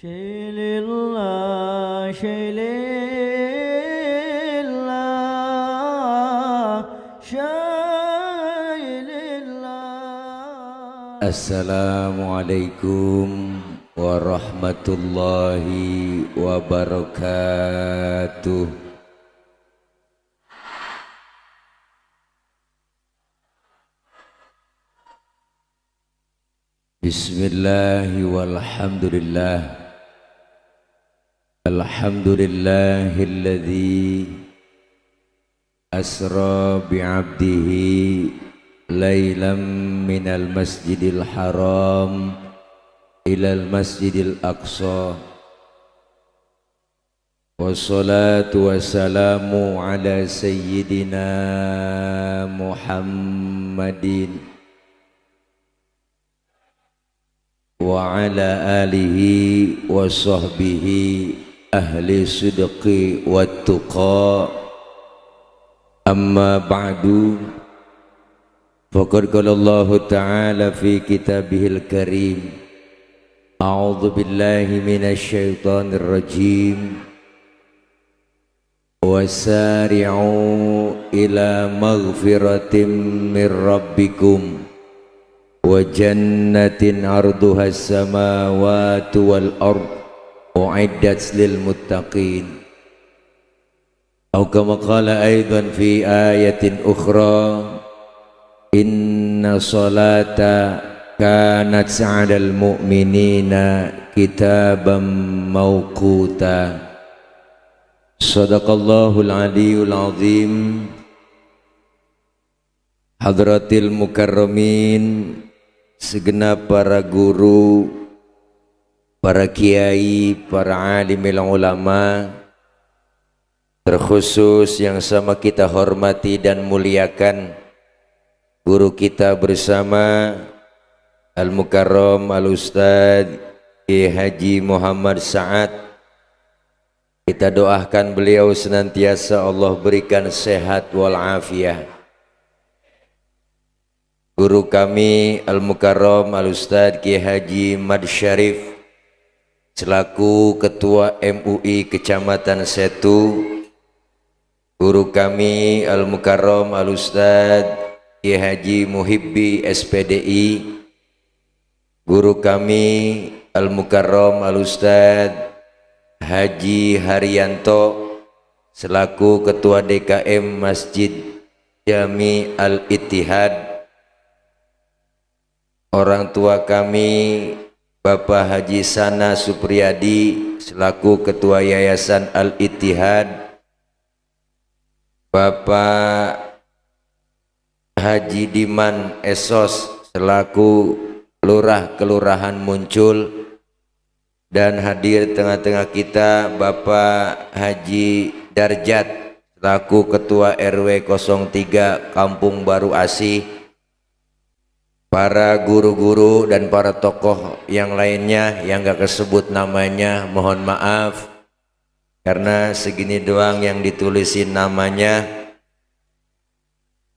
شيء لله شيء لله شيء لله. Assalamualaikum warahmatullahi wabarakatuh. Bismillahi walhamdulillah. Alhamdulillahilladzi asra bi'abdihi laylam minal masjidil haram ilal masjidil aqsa. Wassalatu wassalamu ala sayyidina Muhammadin wa ala alihi wa sahbihi ahli sidqi wa tuqa. Amma ba'du, faqad qala Allah ta'ala fi kitabihil karim, a'udzu billahi minasy syaithanir rajim, wasari'u ila maghfiratin mir rabbikum wa jannatin arduha as-samawati wal ard u'iddat lil muttaqin. Atau kama qala aidan fi ayatin ukhra, inna salata kanat 'alal mu'minina kitaban mawquta. Sadaqallahul aliyyul azim. Hadratil mukarramin, segenap para guru, para kiai, para alimil ulama, terkhusus yang sama kita hormati dan muliakan guru kita bersama Al-Mukarram Al-Ustadz Kiai Haji Muhammad Sa'ad. Kita doakan beliau senantiasa Allah berikan sehat wal afiyah. Guru kami Al-Mukarram Al-Ustadz Kiai Haji Mad Syarif selaku Ketua MUI Kecamatan Setu. Guru kami Al-Mukarram Al-Ustadz Kiai Haji Muhibbi SPDI. Guru kami Al-Mukarram Al-Ustadz Haji Haryanto selaku Ketua DKM Masjid Jami Al-Ittihad. Orang tua kami Bapak Haji Sana Supriyadi selaku Ketua Yayasan Al-Ittihad, Bapak Haji Diman Esos selaku Lurah Kelurahan Muncul, dan hadir tengah-tengah kita Bapak Haji Darjat selaku Ketua RW 03 Kampung Baru Asih, para guru-guru dan para tokoh yang lainnya yang gak kesebut namanya, mohon maaf karena segini doang yang ditulisin namanya,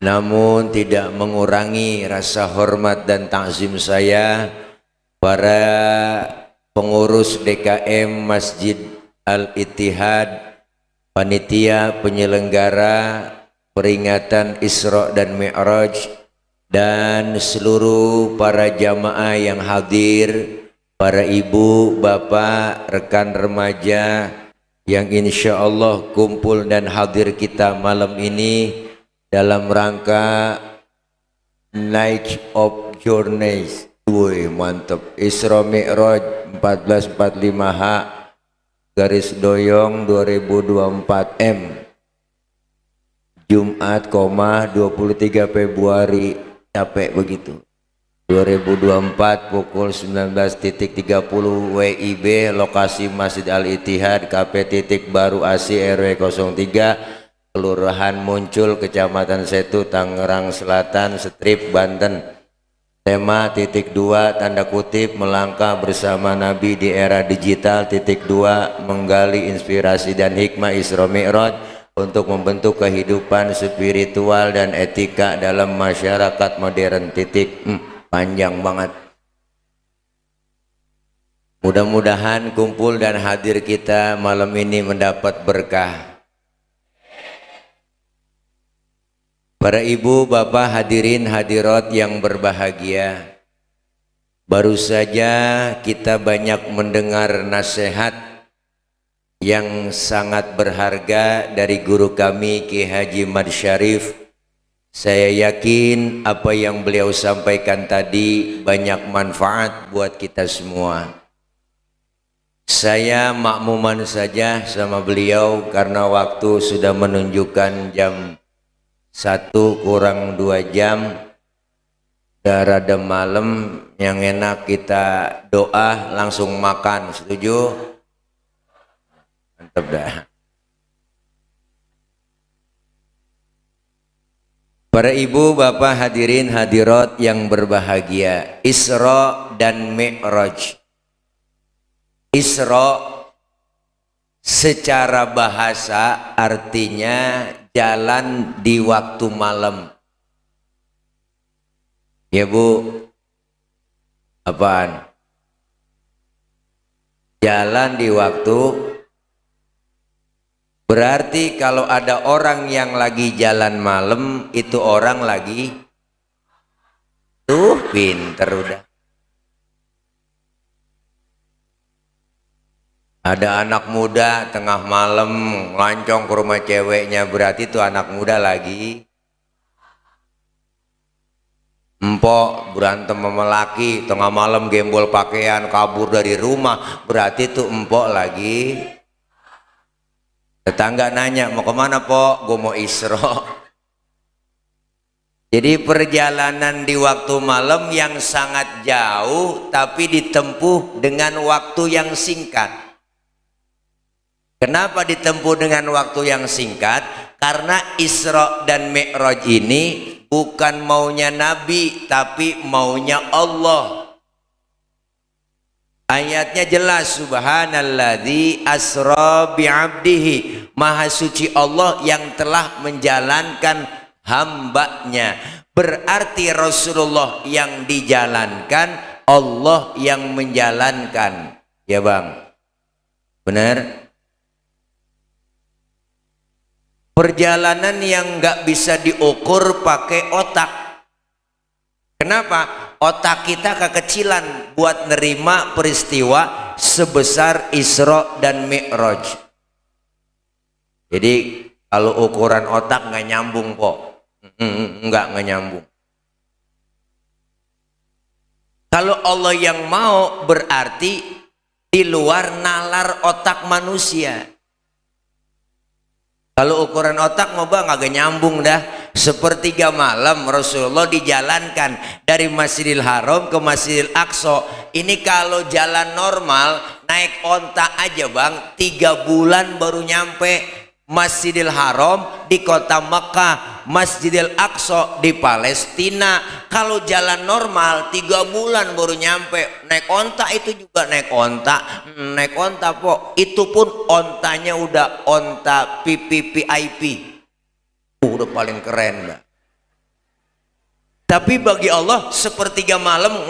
namun tidak mengurangi rasa hormat dan takzim saya para pengurus DKM Masjid Al-Ittihad, panitia penyelenggara peringatan Isra dan Mi'raj, dan seluruh para jamaah yang hadir, para ibu, bapak, rekan remaja yang insya Allah kumpul dan hadir kita malam ini dalam rangka Night of Journeys. Wih, mantap. Isra Mi'raj 1445H garis doyong 2024 M, Jumat, 23 Februari, capek begitu, 2024 pukul 19.30 WIB, lokasi Masjid Al-Ittihad, KP titik Baru Asih RW 03 Kelurahan Muncul, Kecamatan Setu, Tangerang Selatan, Strip, Banten. Tema titik 2 tanda kutip melangkah bersama Nabi di era digital, titik 2 menggali inspirasi dan hikmah Isra Mi'raj untuk membentuk kehidupan spiritual dan etika dalam masyarakat modern. Panjang banget. Mudah-mudahan kumpul dan hadir kita malam ini mendapat berkah. Para ibu, bapak, hadirin hadirat yang berbahagia, baru saja kita banyak mendengar nasihat yang sangat berharga dari guru kami Ki Haji Mad Syarif. Saya yakin apa yang beliau sampaikan tadi banyak manfaat buat kita semua. Saya makmuman saja sama beliau karena waktu sudah menunjukkan jam 1 kurang 2 jam. Udah rada malam, yang enak kita doa langsung makan. Setuju? Mantap dah. Para ibu, bapak, hadirin hadirat yang berbahagia, Isra dan Mi'raj. Isra secara bahasa artinya jalan di waktu malam. Ya Bu, apaan? Jalan di waktu. Berarti kalau ada orang yang lagi jalan malam, itu orang lagi tuh pinter udah. Ada anak muda tengah malam lancong ke rumah ceweknya, berarti tuh anak muda lagi empok berantem sama laki, tengah malam gembol pakaian kabur dari rumah, berarti tuh empok lagi. Tetangga nanya, mau kemana pok? Gue mau Isra. Jadi perjalanan di waktu malam yang sangat jauh tapi ditempuh dengan waktu yang singkat. Kenapa ditempuh dengan waktu yang singkat? Karena Isra dan Mi'raj ini bukan maunya Nabi tapi maunya Allah. Ayatnya jelas, subhanalladzi asra bi'abdihi, maha suci Allah yang telah menjalankan hambanya. Berarti Rasulullah yang dijalankan, Allah yang menjalankan. Ya Bang, benar? Perjalanan yang nggak bisa diukur pakai otak. Kenapa? Otak kita kekecilan buat nerima peristiwa sebesar Isra dan Mi'raj. Jadi kalau ukuran otak nggak nyambung kok. Nggak nyambung. Kalau Allah yang mau berarti di luar nalar otak manusia. Kalau ukuran otak mau bang agak nyambung dah. Sepertiga malam Rasulullah dijalankan dari Masjidil Haram ke Masjidil Aqsa. Ini kalau jalan normal naik onta aja bang 3 bulan baru nyampe Masjidil Haram di kota Mekah, Masjidil Aqsa di Palestina. Kalau jalan normal 3 bulan baru nyampe. Naik onta itu juga naik onta po. Itu pun ontanya udah onta PPVIP, udah paling keren mbak. Tapi bagi Allah sepertiga malam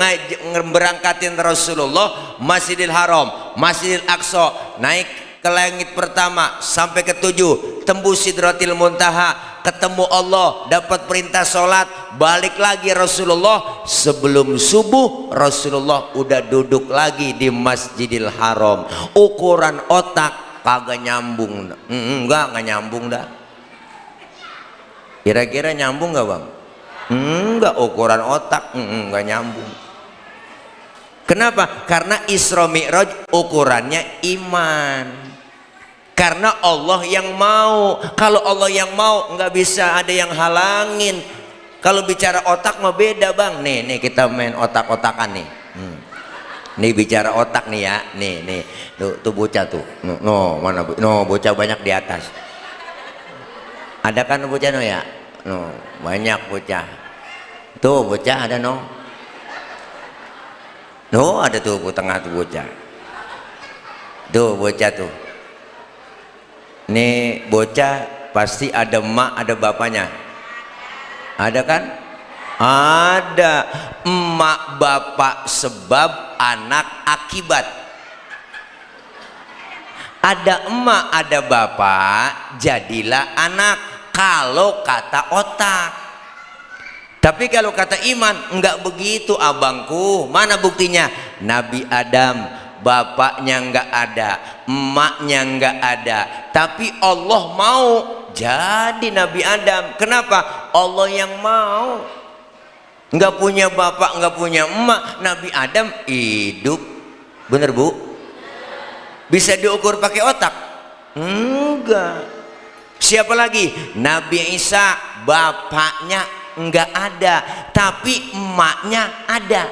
berangkatin Rasulullah Masjidil Haram, Masjidil Aqsa, naik ke langit pertama sampai ke 7, tembus Sidratil Muntaha, ketemu Allah, dapat perintah sholat, balik lagi Rasulullah. Sebelum subuh Rasulullah udah duduk lagi di Masjidil Haram. Ukuran otak kagak nyambung. Enggak nyambung dah. Kira-kira nyambung nggak bang? Enggak, ukuran otak enggak nyambung. Kenapa? Karena Isra Mi'raj ukurannya iman. Karena Allah yang mau. Kalau Allah yang mau nggak bisa ada yang halangin. Kalau bicara otak mah beda bang. Nih kita main otak-otakan nih. Nih bicara otak nih ya. Nih tuh bocah tuh. No mana? No bocah banyak di atas. Ada kan bocah no ya? No banyak bocah. Tuh bocah ada no. No ada tuh tengah tuh bocah. Tuh bocah tuh. Nih bocah pasti ada emak ada bapaknya. Ada kan? Ada. Emak bapak sebab, anak akibat. Ada emak, ada bapak, jadilah anak. Kalau kata otak. Tapi kalau kata iman, enggak begitu abangku. Mana buktinya? Nabi Adam, bapaknya enggak ada, emaknya enggak ada, tapi Allah mau jadi Nabi Adam. Kenapa? Allah yang mau. Enggak punya bapak, enggak punya emak, Nabi Adam hidup. Bener bu? Bisa diukur pakai otak? Enggak. Siapa lagi? Nabi Isa, bapaknya enggak ada, tapi emaknya ada.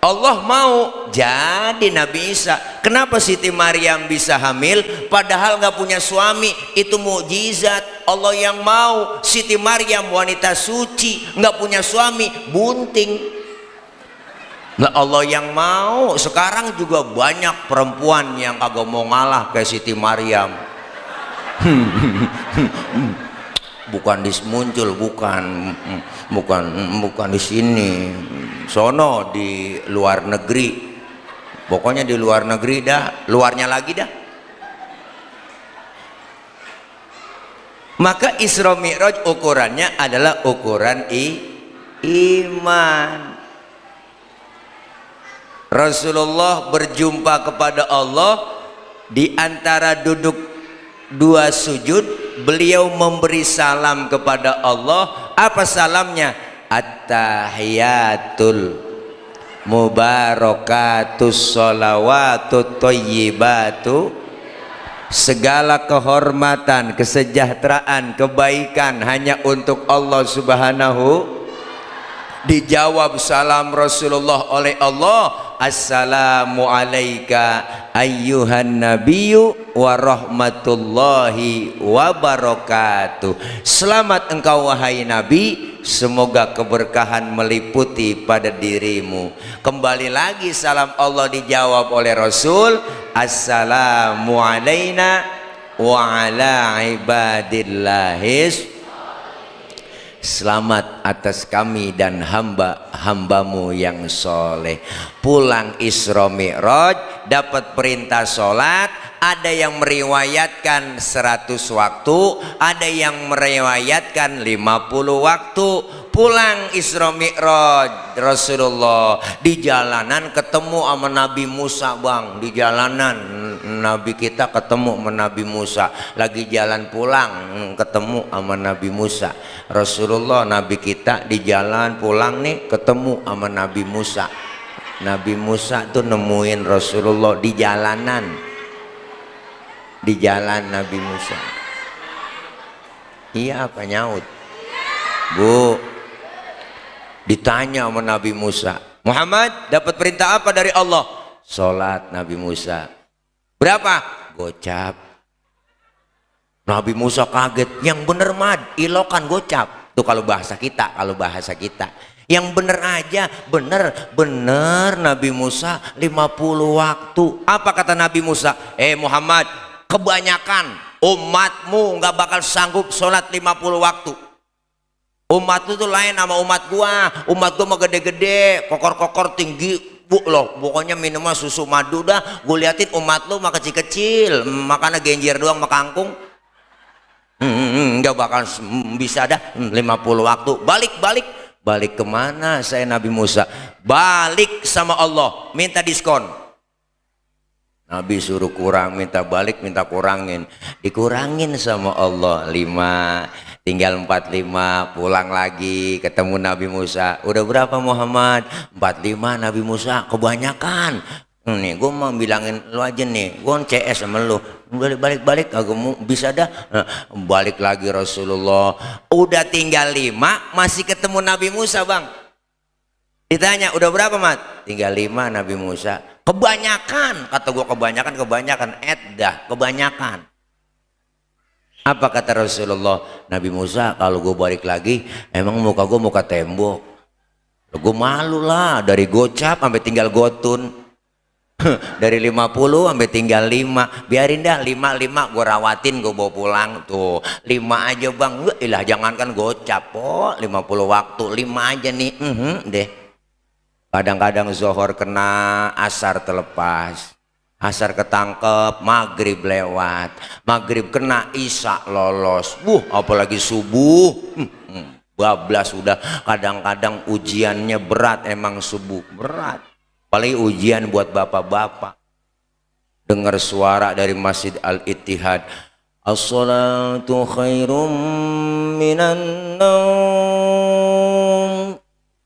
Allah mau jadi Nabi Isa. Kenapa Siti Maryam bisa hamil padahal nggak punya suami? Itu mukjizat Allah yang mau. Siti Maryam wanita suci, nggak punya suami, bunting. Nah, Allah yang mau. Sekarang juga banyak perempuan yang kagak mau ngalah kayak Siti Maryam. Bukan muncul, bukan di sini, sono di luar negeri. Pokoknya di luar negeri dah, luarnya lagi dah. Maka Isra Mi'raj ukurannya adalah ukuran iman. Rasulullah berjumpa kepada Allah, di antara duduk dua sujud beliau memberi salam kepada Allah. Apa salamnya? At-tahiyatul mubarakatus sholawatut thayyibatu. Segala kehormatan, kesejahteraan, kebaikan hanya untuk Allah Subhanahu. Dijawab salam Rasulullah oleh Allah, assalamu alayka ayyuhan nabiyyu wa rahmatullahi wa barakatuh. Selamat engkau wahai Nabi, semoga keberkahan meliputi pada dirimu. Kembali lagi salam Allah dijawab oleh Rasul, assalamu alayna wa ala ibadillahis. Selamat atas kami dan hamba-hambamu yang soleh. Pulang Isra Mi'raj dapat perintah sholat. Ada yang meriwayatkan 100 waktu, ada yang meriwayatkan 50 waktu. Pulang Isra Mi'raj Rasulullah di jalanan ketemu sama Nabi Musa bang. Di jalanan Nabi kita ketemu sama Nabi Musa. Lagi jalan pulang ketemu sama Nabi Musa. Rasulullah Nabi kita di jalan pulang nih ketemu sama Nabi Musa. Nabi Musa tuh nemuin Rasulullah di jalanan. Di jalan Nabi Musa. Iya apa nyaut? Bu, ditanya sama Nabi Musa, Muhammad dapat perintah apa dari Allah? Sholat. Nabi Musa, berapa? Gocap. Nabi Musa kaget. Yang bener mad, ilokan gocap. Tuh kalau bahasa kita, yang bener aja, bener Nabi Musa 50 waktu. Apa kata Nabi Musa? Muhammad, kebanyakan umatmu nggak bakal sanggup sholat 50 waktu. Umat itu lain sama umat gua mah gede-gede, kokor-kokor tinggi bu loh, pokoknya minumnya susu madu dah. Gue liatin umat lu mah kecil-kecil, makannya genjer doang sama kangkung. Nggak bakal bisa dah 50 waktu. Balik kemana saya Nabi Musa? Balik sama Allah, minta diskon. Nabi suruh kurang, minta balik, minta kurangin, dikurangin sama Allah 5, tinggal 45. Pulang lagi ketemu Nabi Musa, udah berapa Muhammad? 45. Nabi Musa, kebanyakan nih, gue mau bilangin lu aja nih, gue CS sama lu, balik agak bisa dah. Balik lagi Rasulullah, udah tinggal 5, masih ketemu Nabi Musa bang. Ditanya udah berapa mat? Tinggal 5. Nabi Musa, kebanyakan. Kata gua kebanyakan kebanyakan. Apa kata Rasulullah? Nabi Musa, kalau gua balik lagi emang muka gua muka tembok. Gua malu lah, dari gocap sampai tinggal gotun. Dari 50 sampai tinggal 5. Biarin dah 5 gua rawatin, gua bawa pulang. Tuh 5 aja bang. Ilah jangankan gocap, 50 waktu 5 aja nih. Deh. Kadang-kadang zuhur kena, asar terlepas. asar ketangkep, maghrib lewat, maghrib kena, isya lolos, apalagi subuh, bablas sudah. Kadang-kadang ujiannya berat, emang subuh berat, paling ujian buat bapak-bapak. Dengar suara dari Masjid Al-Ittihad, as-salatu khairum minan naum.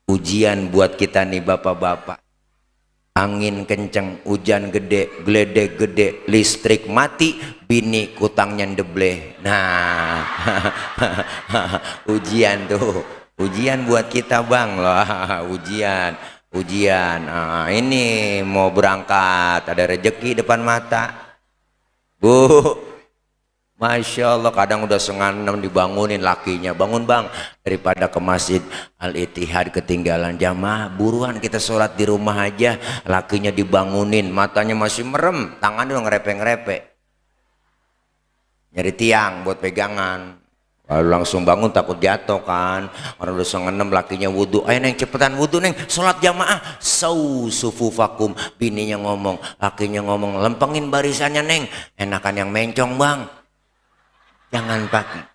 Ujian buat kita nih bapak-bapak. Angin kenceng, hujan gede, geledek gede, listrik mati, bini kutangnya ndebleh. Nah, ujian tuh, ujian buat kita bang loh, ujian. Nah, ini mau berangkat, ada rezeki depan mata, bu. Masya Allah, kadang udah 5:30 dibangunin lakinya, bangun bang, daripada ke Masjid Al-Ittihad ketinggalan jamaah, buruan kita sholat di rumah aja. Lakinya dibangunin, matanya masih merem, tangannya udah ngerepe-ngerepe, nyari tiang buat pegangan. Lalu langsung bangun, takut jatuh kan, orang udah 5:30, lakinya wudhu. Ayo neng cepetan wudhu neng, sholat jamaah. Sufufakum, bininya ngomong, lakinya ngomong, lempengin barisannya neng. Enakan yang mencong bang, jangan pakai.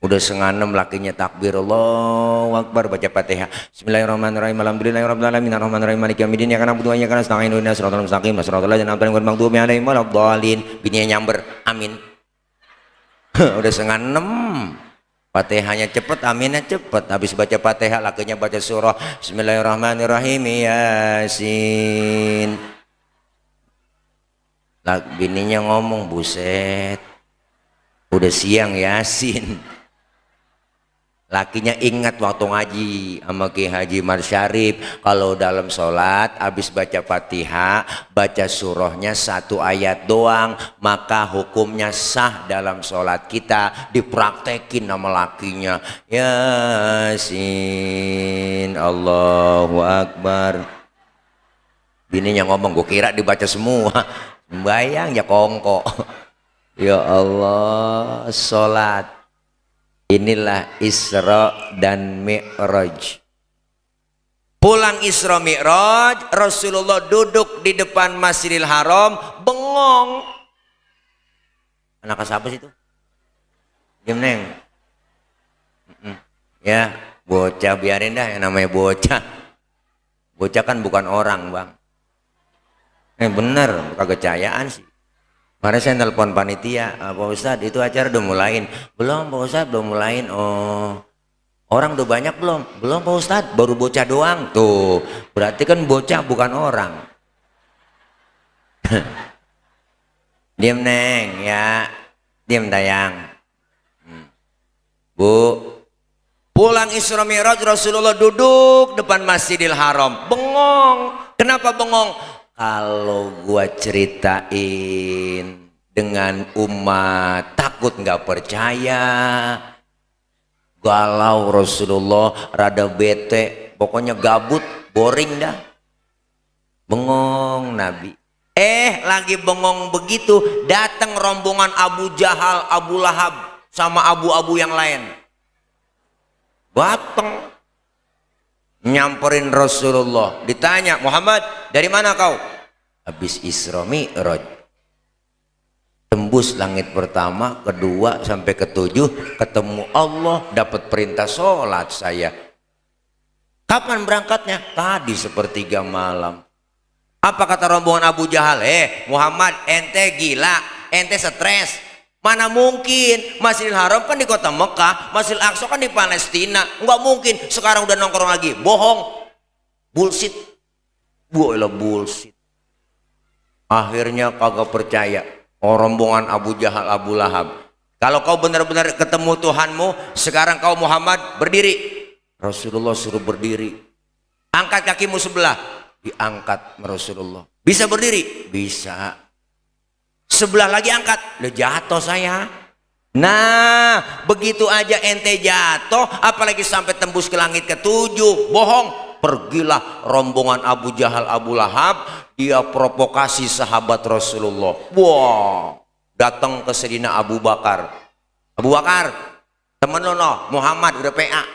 Udah 5:30, lakinya takbir, Allahu Akbar, baca Fatihah. Bismillahirrahmanirrahim. Alhamdulillahirabbil alamin arrahmanirrahim maliki yaumiddin. Iyyaka na'budu wa iyyaka nasta'in. Ihdinas siratal mustaqim. Shiratal ladzina an'amta 'alaihim ghairil maghdubi 'alaihim waladdallin. Bininya nyamber, amin. Udah 5:30, Fatihahnya cepet, aminnya cepet. Habis baca Fatihah, lakinya baca surah Bismillahirrahmanirrahim, Yasin. Bininya ngomong, buset, udah siang Yasin. Lakinya ingat waktu ngaji sama Ki Haji Marsyarif, kalau dalam sholat habis baca Fatihah, baca surahnya 1 ayat doang, maka hukumnya sah dalam sholat kita. Dipraktekin sama lakinya, Yasin, Allahu Akbar. Bininya ngomong, gue kira dibaca semua. Bayang ya kongko. Ya Allah, sholat. Inilah Isra dan Mi'raj. Pulang Isra Mi'raj, Rasulullah duduk di depan Masjidil Haram, bengong. Anak siapa sih itu? Diam neng. Ya, bocah biarin dah, yang namanya bocah. Bocah kan bukan orang bang. Bener, kagak cayaan sih. Kemarin saya telepon panitia, Pak Ustadz itu acara udah mulain. Belum Pak Ustadz, belum mulain. Oh, orang udah banyak belum? Belum Pak Ustadz, baru bocah doang. Tuh, berarti kan bocah bukan orang. Diam neng ya, diam tayang. Bu, pulang Isra Mi'raj, Rasulullah duduk depan Masjidil Haram, bengong. Kenapa bengong? Kalau gua ceritain dengan umat takut nggak percaya, galau Rasulullah, rada bete, pokoknya gabut, boring dah, bengong Nabi. Lagi bengong begitu, datang rombongan Abu Jahal, Abu Lahab, sama abu-abu yang lain, datang nyamperin Rasulullah. Ditanya, Muhammad dari mana kau? Habis Isra Mi'raj, tembus langit pertama, kedua sampai ketujuh, ketemu Allah, dapat perintah sholat saya. Kapan berangkatnya? Tadi 1/3 malam. Apa kata rombongan Abu Jahal? Muhammad, ente gila, ente stres. Mana mungkin, Masjidil Haram kan di kota Mekah, Masjidil Aqsa kan di Palestina. Nggak mungkin sekarang udah nongkrong lagi. Bohong, bullshit. Boilah bullshit. Akhirnya kagak percaya rombongan Abu Jahal, Abu Lahab. Kalau kau benar-benar ketemu Tuhanmu, sekarang kau Muhammad berdiri. Rasulullah suruh berdiri. Angkat kakimu sebelah. Diangkat Rasulullah. Bisa berdiri? Bisa. Sebelah lagi angkat, udah jatuh saya. Nah, begitu aja ente jatuh, apalagi sampai tembus ke langit ketujuh. Bohong. Pergilah rombongan Abu Jahal, Abu Lahab, dia provokasi sahabat Rasulullah. Wah, datang ke Sayyidina Abu Bakar. Abu Bakar, temen lo no, Muhammad udah PA,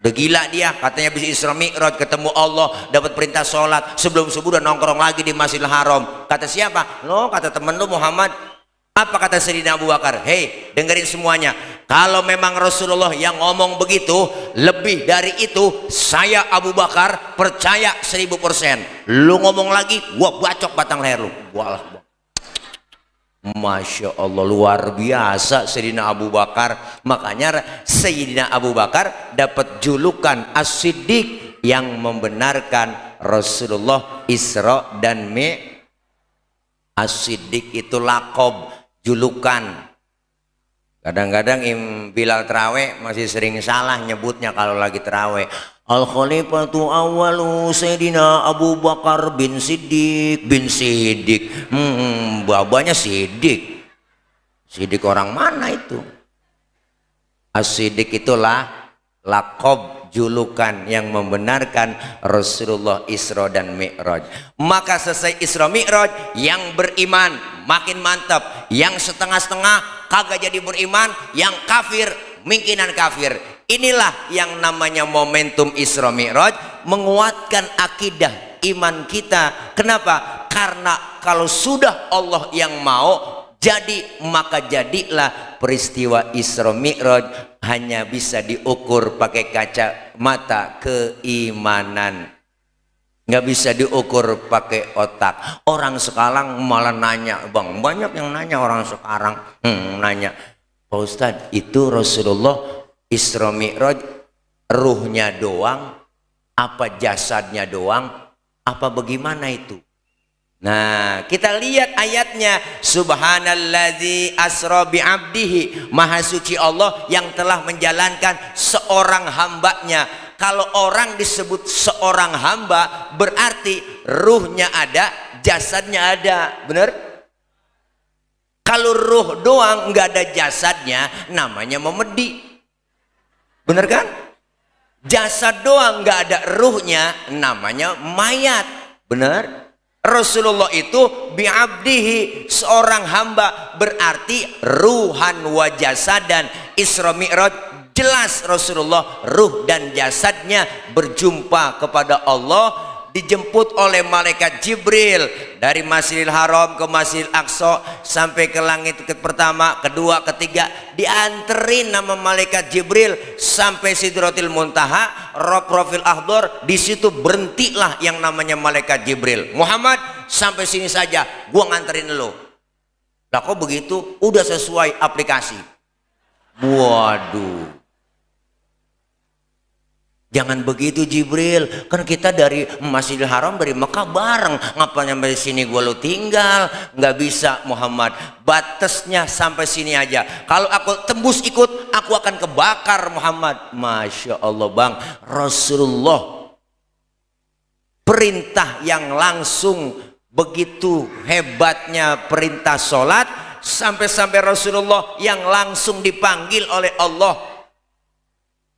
Udah gila dia, katanya bisa Isra Mi'raj ketemu Allah, dapat perintah sholat, sebelum subuh udah nongkrong lagi di Masjidil Haram. Kata siapa? Lo, kata temen lu Muhammad. Apa kata Sayyidina Abu Bakar? Hei, dengerin semuanya. Kalau memang Rasulullah yang ngomong begitu, lebih dari itu, saya Abu Bakar percaya 1000%. Lu ngomong lagi, gua bacok batang leher lu. Walah. Masya Allah, luar biasa Sayyidina Abu Bakar. Makanya Sayyidina Abu Bakar dapat julukan As-Siddiq, yang membenarkan Rasulullah Isra dan Mi'raj. As-Siddiq itu lakob, julukan. Kadang-kadang Bilal Terawih masih sering salah nyebutnya kalau lagi terawih. Al-Khalifatu Awwalu Sayyidina Abu Bakar bin Siddiq bin Siddiq. Babanya Siddiq. Siddiq orang mana itu? As-Siddiq itulah lakob, julukan yang membenarkan Rasulullah Isra dan Mi'raj. Maka selesai Isra Mi'raj, yang beriman makin mantap, yang setengah-setengah kagak jadi beriman, yang kafir mungkinan kafir. Inilah yang namanya momentum Isra Mi'raj, menguatkan akidah iman kita. Kenapa? Karena kalau sudah Allah yang mau jadi, maka jadilah peristiwa Isra Mi'raj hanya bisa diukur pakai kacamata keimanan, nggak bisa diukur pakai otak. Orang sekarang malah nanya, bang, banyak yang nanya orang sekarang, nanya, Pak Ustadz, itu Rasulullah Isra Mi'raj ruhnya doang, apa jasadnya doang, apa bagaimana itu? Nah, kita lihat ayatnya. Subhanalladzi asra bi'abdihi, maha suci Allah yang telah menjalankan seorang hambanya. Kalau orang disebut seorang hamba, berarti ruhnya ada, jasadnya ada. Benar? Kalau ruh doang nggak ada jasadnya, namanya memedi. Benar kan? Jasad doang nggak ada ruhnya, namanya mayat. Benar? Rasulullah itu bi'abdihi, seorang hamba, berarti ruhan wa jasadan. Isra Mi'raj jelas Rasulullah ruh dan jasadnya berjumpa kepada Allah, dijemput oleh malaikat Jibril dari Masjidil Haram ke Masjidil Aqsa sampai ke langit pertama, kedua, ketiga, dianterin nama malaikat Jibril sampai Sidratil Muntaha, Rafil Akhdar. Di situ berhentilah yang namanya malaikat Jibril. Muhammad, sampai sini saja, gua nganterin lo. Lah kok begitu? Udah sesuai aplikasi. Waduh. Jangan begitu Jibril, kan kita dari Masjidil Haram, dari Mekah bareng, ngapa sampai sini gua lo tinggal? Nggak bisa Muhammad, batasnya sampai sini aja. Kalau aku tembus ikut, aku akan kebakar Muhammad. Masya Allah bang, Rasulullah perintah yang langsung, begitu hebatnya perintah sholat, sampai-sampai Rasulullah yang langsung dipanggil oleh Allah.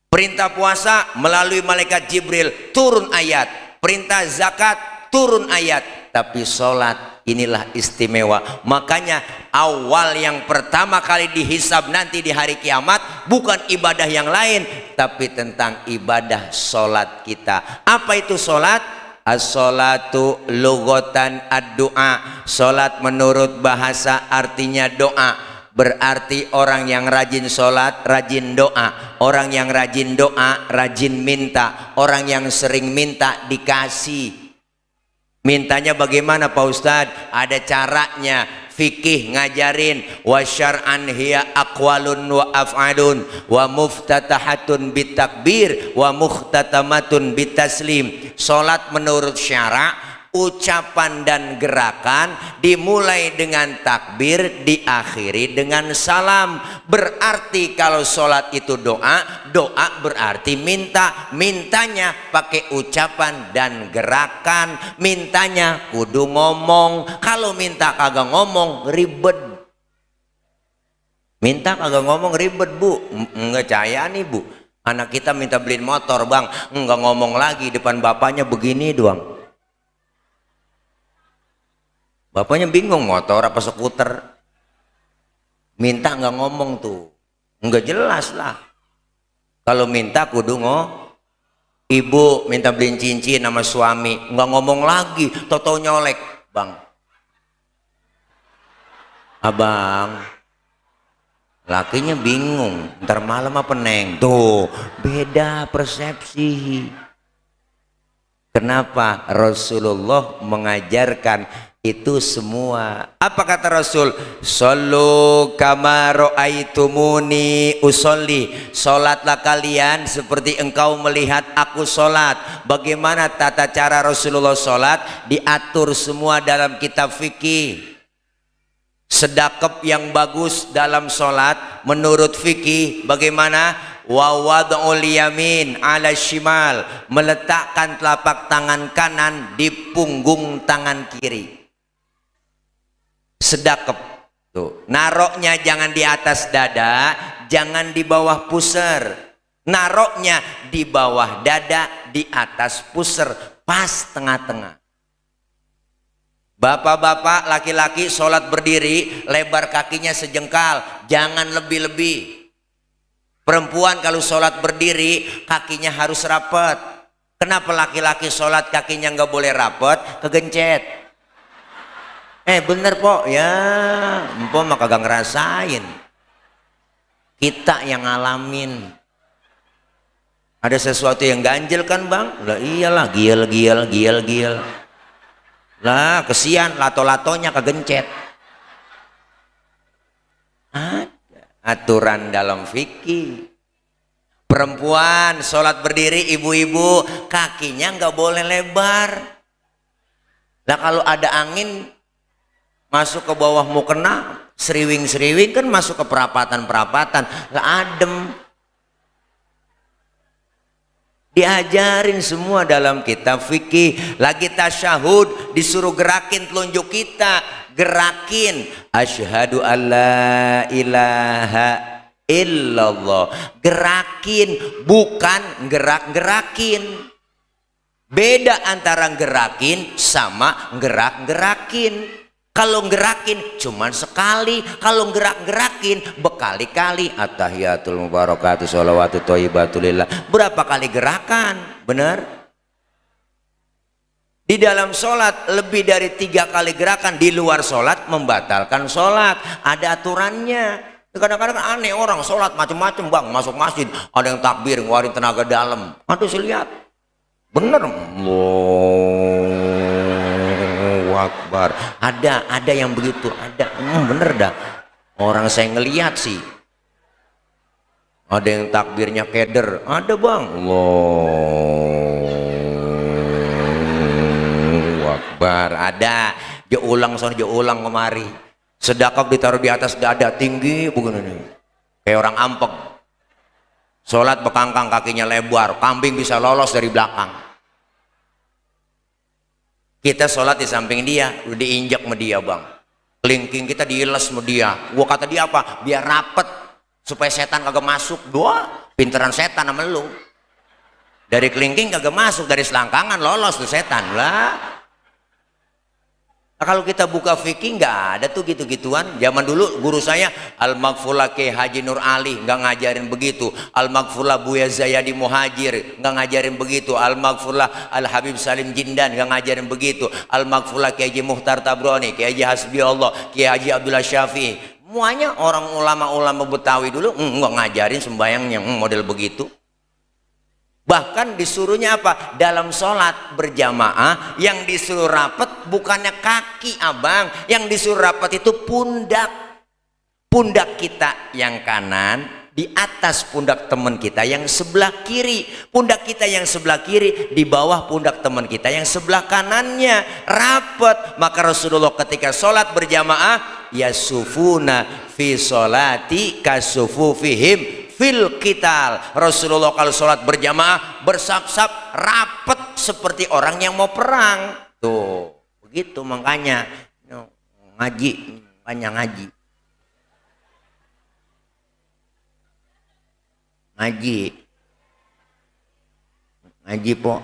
Perintah puasa melalui malaikat Jibril, turun ayat. Perintah zakat, turun ayat. Tapi sholat inilah istimewa. Makanya awal yang pertama kali dihisab nanti di hari kiamat bukan ibadah yang lain, tapi tentang ibadah sholat kita. Apa itu sholat? As-sholatu lughatan ad-du'a. Sholat menurut bahasa artinya doa. Berarti orang yang rajin sholat, rajin doa. Orang yang rajin doa, rajin minta. Orang yang sering minta, dikasih. Mintanya bagaimana Pak Ustadz? Ada caranya. Fikih ngajarin. Wa syar'an hiya aqwalun wa af'alun. Wa muftatahatun bitakbir. Wa muhtatamatun bitaslim. Sholat menurut syara', ucapan dan gerakan dimulai dengan takbir, diakhiri dengan salam. Berarti kalau sholat itu doa, doa berarti minta. Mintanya pakai ucapan dan gerakan. Mintanya kudu ngomong. Kalau minta kagak ngomong ribet. Minta kagak ngomong ribet bu. Enggak caya nih bu, anak kita minta beliin motor bang, enggak ngomong lagi, depan bapaknya begini doang. Bapaknya bingung, motor apa skuter. Minta nggak ngomong tuh, nggak jelas lah. Kalau minta kudu Ibu minta beliin cincin sama suami, nggak ngomong lagi, toto nyolek, bang, abang, lakinya bingung, ntar malam apa neng, tuh beda persepsi. Kenapa? Rasulullah mengajarkan itu semua. Apa kata Rasul? Sallu kama ra'aitumuni usolli. Salatlah kalian seperti engkau melihat aku salat. Bagaimana tata cara Rasulullah salat? Diatur semua dalam kitab fikih. Sedekap yang bagus dalam salat menurut fikih bagaimana? Wa wad'ul yamin 'ala shimal, meletakkan telapak tangan kanan di punggung tangan kiri. Sedekap tuh, naroknya jangan di atas dada, jangan di bawah pusar. Naroknya di bawah dada, di atas pusar, pas tengah-tengah. Bapak-bapak, laki-laki sholat berdiri, lebar kakinya sejengkal, jangan lebih-lebih. Perempuan kalau sholat berdiri, kakinya harus rapat. Kenapa laki-laki sholat kakinya nggak boleh rapat? Kegencet. Bener po, ya, empo mah kagak ngerasain. Kita yang ngalamin. Ada sesuatu yang ganjel kan bang? Lah iyalah, giel. Lah kesian, lato-latonya kegencet. Ada aturan dalam fikih. Perempuan sholat berdiri, ibu-ibu kakinya nggak boleh lebar. Lah kalau ada angin masuk ke bawah mau kena seriwing kan masuk ke perapatan lah adem. Diajarin semua dalam kitab fikih. Lagi tasyahud disuruh gerakin telunjuk kita, gerakin asyhadu alla ilaha illallah, gerakin bukan gerak-gerakin. Beda antara gerakin sama gerak-gerakin. Kalau gerakin cuman sekali, kalau gerak-gerakin berkali-kali. At-tahiyatul mubarakatuh sholawatu thayyibatulillah. Berapa kali gerakan? Benar? Di dalam sholat lebih dari 3 kali gerakan. Di luar sholat membatalkan sholat. Ada aturannya. Kadang-kadang aneh orang sholat macam-macam bang. Masuk masjid ada yang takbir ngeluarin tenaga dalam. Aduh saya lihat. Bener. Akbar. Ada yang begitu, ada. Bener dah. Orang saya ngelihat sih. Ada yang takbirnya keder, ada bang. Allahu Akbar, ada. Dia ulang kemari. Sedekap ditaruh di atas dada tinggi begini nih. Kayak orang ampek. Sholat bekangkang kakinya lebar, kambing bisa lolos dari belakang. Kita sholat di samping dia, udah diinjak sama dia bang. Kelingking kita diiles sama dia. Gua kata dia apa? Biar rapet supaya setan kagak masuk. Doa, pinteran setan sama lu. Dari kelingking kagak masuk, dari selangkangan lolos tuh setan lah. Nah, kalau kita buka fikih nggak ada tuh gitu-gituan. Zaman dulu guru saya Al-Maghfurlah Kyai Haji Nur Ali nggak ngajarin begitu. Al-Maghfurlah Buya Zayadi Muhajir nggak ngajarin begitu. Al-Maghfurlah Al-Habib Salim Jindan nggak ngajarin begitu. Al-Maghfurlah Kyai Haji Muhtar Tabrani, Kyai Haji Hasbi Allah, Kyai Haji Abdullah Syafi'i. Semuanya orang ulama-ulama Betawi dulu nggak ngajarin sembahyang yang model begitu. Bahkan disuruhnya apa? Dalam sholat berjamaah yang disuruh rapat bukannya kaki abang, yang disuruh rapat itu pundak. Pundak kita yang kanan di atas pundak teman kita yang sebelah kiri. Pundak kita yang sebelah kiri di bawah pundak teman kita yang sebelah kanannya. Rapat. Maka Rasulullah ketika sholat berjamaah, yasufuna fi sholati kasufufihim fil qital. Rasulullah kalau sholat berjamaah bersap-sap rapet seperti orang yang mau perang. Tuh begitu makanya ngaji, ngaji po.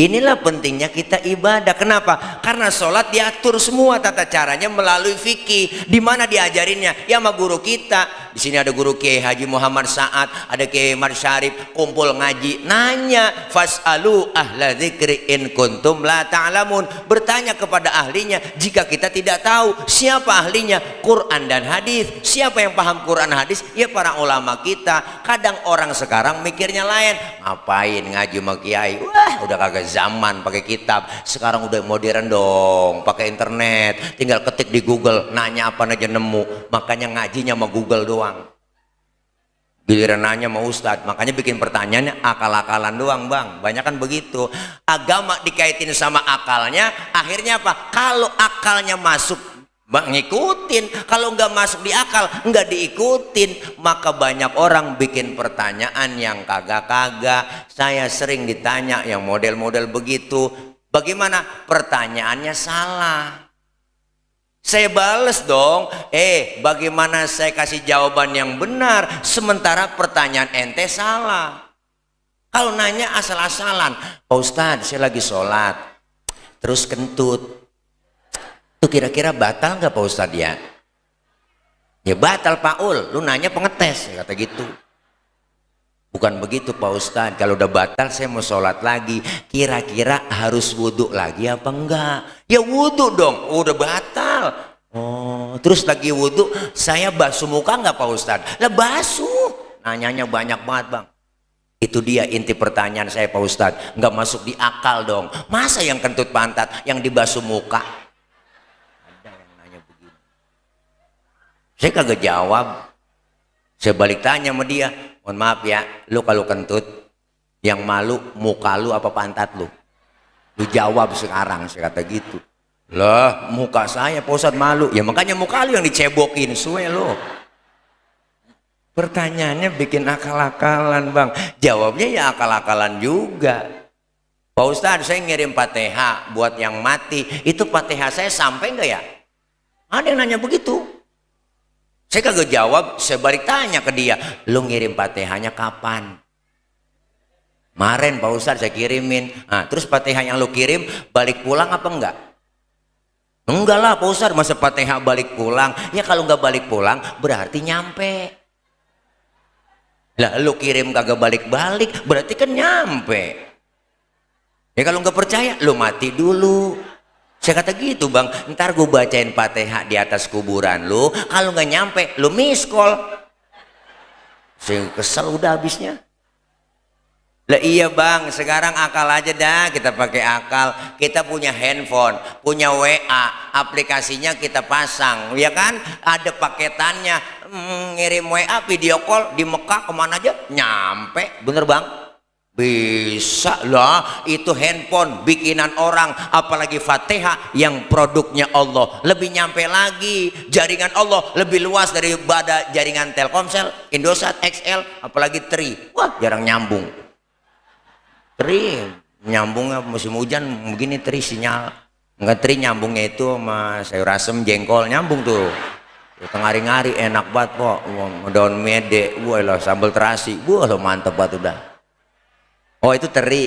Inilah pentingnya kita ibadah. Kenapa? Karena sholat diatur semua tata caranya melalui fikih. Di mana diajarinnya? Ya sama guru kita. Di sini ada guru Kiai Haji Muhammad Sa'ad, ada Kiai Mar Syarif, kumpul ngaji, nanya, fas'alu ahla dzikri in kuntum la ta'lamun. Bertanya kepada ahlinya jika kita tidak tahu. Siapa ahlinya? Quran dan hadis. Siapa yang paham Quran hadis? Ya para ulama kita. Kadang orang sekarang mikirnya lain, ngapain ngaji sama kiai? Wah, udah kagak zaman pakai kitab. Sekarang udah modern dong, pakai internet, tinggal ketik di Google, nanya apa aja nemu. Makanya ngajinya sama Google doang, giliran nanya sama Ustadz. Makanya bikin pertanyaannya akal-akalan doang bang, banyak kan begitu. Agama dikaitin sama akalnya, akhirnya apa? Kalau akalnya masuk bang ngikutin, kalau nggak masuk di akal nggak diikutin. Maka banyak orang bikin pertanyaan yang kagak-kagak. Saya sering ditanya yang model-model begitu, bagaimana pertanyaannya salah. Saya bales dong, bagaimana saya kasih jawaban yang benar sementara pertanyaan ente salah. Kalau nanya asal-asalan, Pak Ustadz saya lagi sholat terus kentut, itu kira-kira batal nggak Pak Ustadz ya? Ya batal Pak Ul, lu nanya pengetes, kata gitu. Bukan begitu Pak Ustadz, kalau udah batal saya mau sholat lagi, kira-kira harus wudhu lagi apa enggak? Ya wudhu dong, udah batal. Oh, terus lagi wudhu saya basuh muka enggak Pak Ustadz? Lah basuh. Nanyanya banyak banget bang. Itu dia inti pertanyaan saya Pak Ustadz, nggak masuk di akal dong. Masa yang kentut pantat yang dibasuh muka? Ada yang nanya begini, saya kagak jawab. Saya balik tanya sama dia, mohon maaf ya, lu kalau kentut yang malu muka lu apa pantat lu? Lu jawab sekarang. Saya kata gitu. Lah muka saya Pak Ustadz malu. Ya makanya muka lu yang dicebokin suwe lu. Pertanyaannya bikin akal-akalan bang, jawabnya ya akal-akalan juga. Pak Ustadz saya ngirim Fatihah buat yang mati, itu Fatihah saya sampai enggak ya? Ada yang nanya begitu. Saya kagak jawab, saya balik tanya ke dia, lu ngirim Fatihahnya kapan? Kemarin Pak Ustadz saya kirimin. Nah, terus Fatihah yang lu kirim balik pulang apa enggak? Enggak lah Pak Ustadz, masa Fatihah balik pulang? Ya kalau enggak balik pulang berarti nyampe. Lah lu kirim kagak balik-balik berarti kan nyampe. Ya kalau enggak percaya lu mati dulu. Saya kata gitu bang, ntar gue bacain Fatihah di atas kuburan lu, kalau nggak nyampe lu miss call. Saya kesel udah habisnya. Lah iya bang, sekarang akal aja dah, kita pakai akal. Kita punya handphone, punya WA, aplikasinya kita pasang, ya kan? Ada paketannya, ngirim WA video call di Mekah kemana aja nyampe, bener bang? Bisa lah, itu handphone bikinan orang, apalagi Fatihah yang produknya Allah, lebih nyampe lagi. Jaringan Allah lebih luas daripada jaringan Telkomsel, Indosat, XL, apalagi Tri. Wah jarang nyambung. Tri nyambungnya musim hujan begini, Tri sinyal. Enggak, Tri nyambungnya itu sama sayur asem jengkol, nyambung tuh. Tengari-ngari enak banget kok, daun mede, wah lah sambal terasi, wah lo mantep banget udah. Oh itu teri.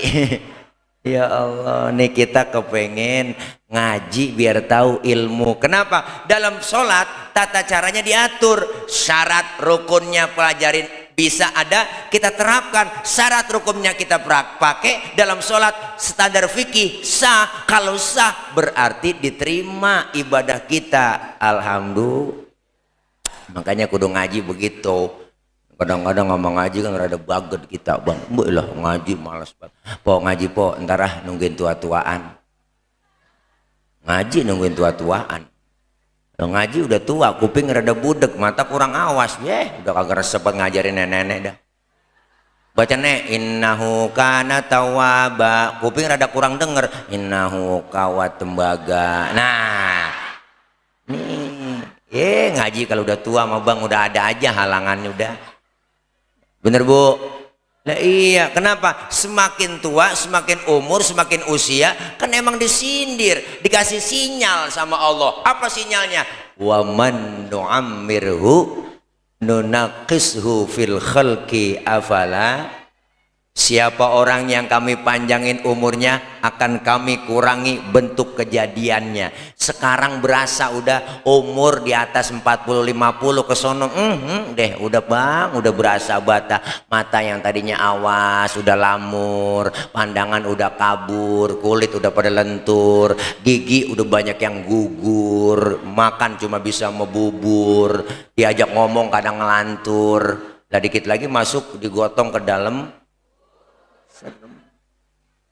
Ya Allah, nih kita kepengen ngaji biar tahu ilmu. Kenapa? Dalam sholat tata caranya diatur, syarat rukunnya pelajarin bisa ada, kita terapkan. Syarat rukunnya kita pakai dalam sholat. Standar fikih sah. Kalau sah berarti diterima ibadah kita. Alhamdulillah. Makanya kudu ngaji begitu. Kadang-kadang ngomong ngaji kan rada baget kita bang, lah ngaji malas banget. Po ngaji po, ntar nungguin tua-tuaan. Ngaji nungguin tua-tuaan. Lo ngaji udah tua, kuping rada budek, mata kurang awas, udah kagak resep ngajarin nenek-nenek dah. Baca nek, innahu kana tawwaba, kuping rada kurang denger, innahu kawat tembaga. Nah, nih, ngaji kalau udah tua mah bang udah ada aja halangannya udah. Bener bu? Nah iya, kenapa? Semakin tua, semakin umur, semakin usia, kan emang disindir, dikasih sinyal sama Allah. Apa sinyalnya? Wa man nu'ammirhu nunaqishu fil khalqi afala Siapa orang yang kami panjangin umurnya akan kami kurangi bentuk kejadiannya. Sekarang berasa udah umur di atas 40-50 ke sono, deh udah bang, udah berasa bata. Mata yang tadinya awas udah lamur, pandangan udah kabur, kulit udah pada lentur, gigi udah banyak yang gugur, makan cuma bisa membubur, diajak ngomong kadang ngelantur. Lah dikit lagi masuk digotong ke dalam.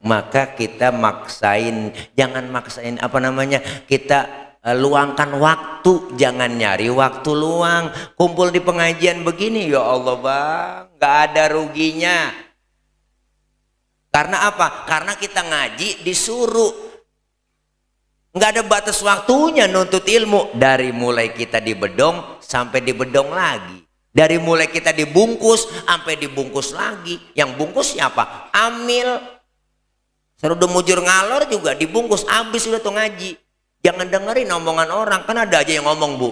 Maka kita maksain, jangan maksain apa namanya, kita luangkan waktu, jangan nyari waktu luang. Kumpul di pengajian begini, ya Allah bang, nggak ada ruginya. Karena apa? Karena kita ngaji disuruh, nggak ada batas waktunya nuntut ilmu. Dari mulai kita dibedong sampai dibedong lagi. Dari mulai kita dibungkus sampai dibungkus lagi. Yang bungkus siapa? Amil. Serudu mujur ngalor juga dibungkus, habis udah tuh ngaji. Jangan dengerin omongan orang, kan ada aja yang ngomong, Bu.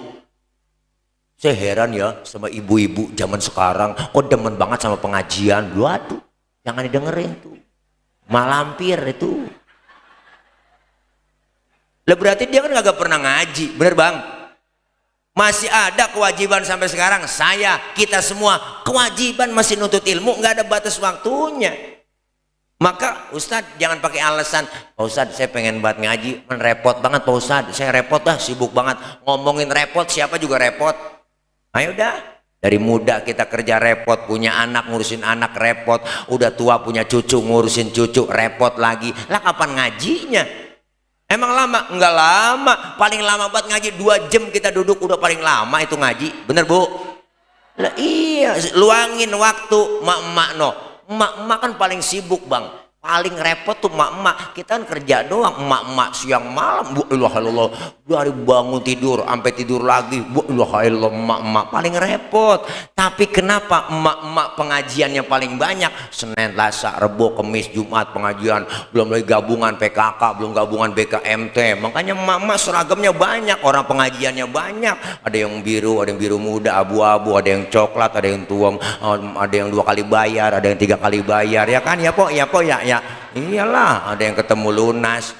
Saya heran ya sama ibu-ibu zaman sekarang, kok demen banget sama pengajian. Waduh, jangan didengerin tuh. Malampir itu. Lah berarti dia kan kagak pernah ngaji, bener bang? Masih ada kewajiban sampai sekarang. Saya, kita semua kewajiban masih nuntut ilmu, nggak ada batas waktunya. Maka Ustadz jangan pakai alasan, Pak Ustadz saya pengen banget ngaji, repot banget Pak Ustadz, saya repot dah, sibuk banget. Ngomongin repot, siapa juga repot. Ayo dah, dari muda kita kerja repot, punya anak ngurusin anak repot, udah tua punya cucu ngurusin cucu repot lagi. Lah kapan ngajinya? Emang lama? Enggak lama, paling lama buat ngaji 2 jam kita duduk udah paling lama itu ngaji, bener Bu? Lah iya, luangin waktu. Mak-mak no, emak-emak kan paling sibuk bang, paling repot tuh emak-emak. Kita kan kerja doang, emak-emak siang malam, bu ilah ilallah, dari bangun tidur sampai tidur lagi, bu ilah ilallah, emak-emak paling repot. Tapi kenapa emak-emak pengajiannya paling banyak? Senin, Selasa, Rebo, Kamis, Jumat pengajian, belum lagi gabungan PKK, belum gabungan BKMT. Makanya emak-emak seragamnya banyak, orang pengajiannya banyak. Ada yang biru, ada yang biru muda, abu-abu, ada yang coklat, ada yang tua, ada yang 2 kali bayar, ada yang 3 kali bayar, ya kan? Ya po, ya po, ya. Iyalah, ada yang ketemu lunas.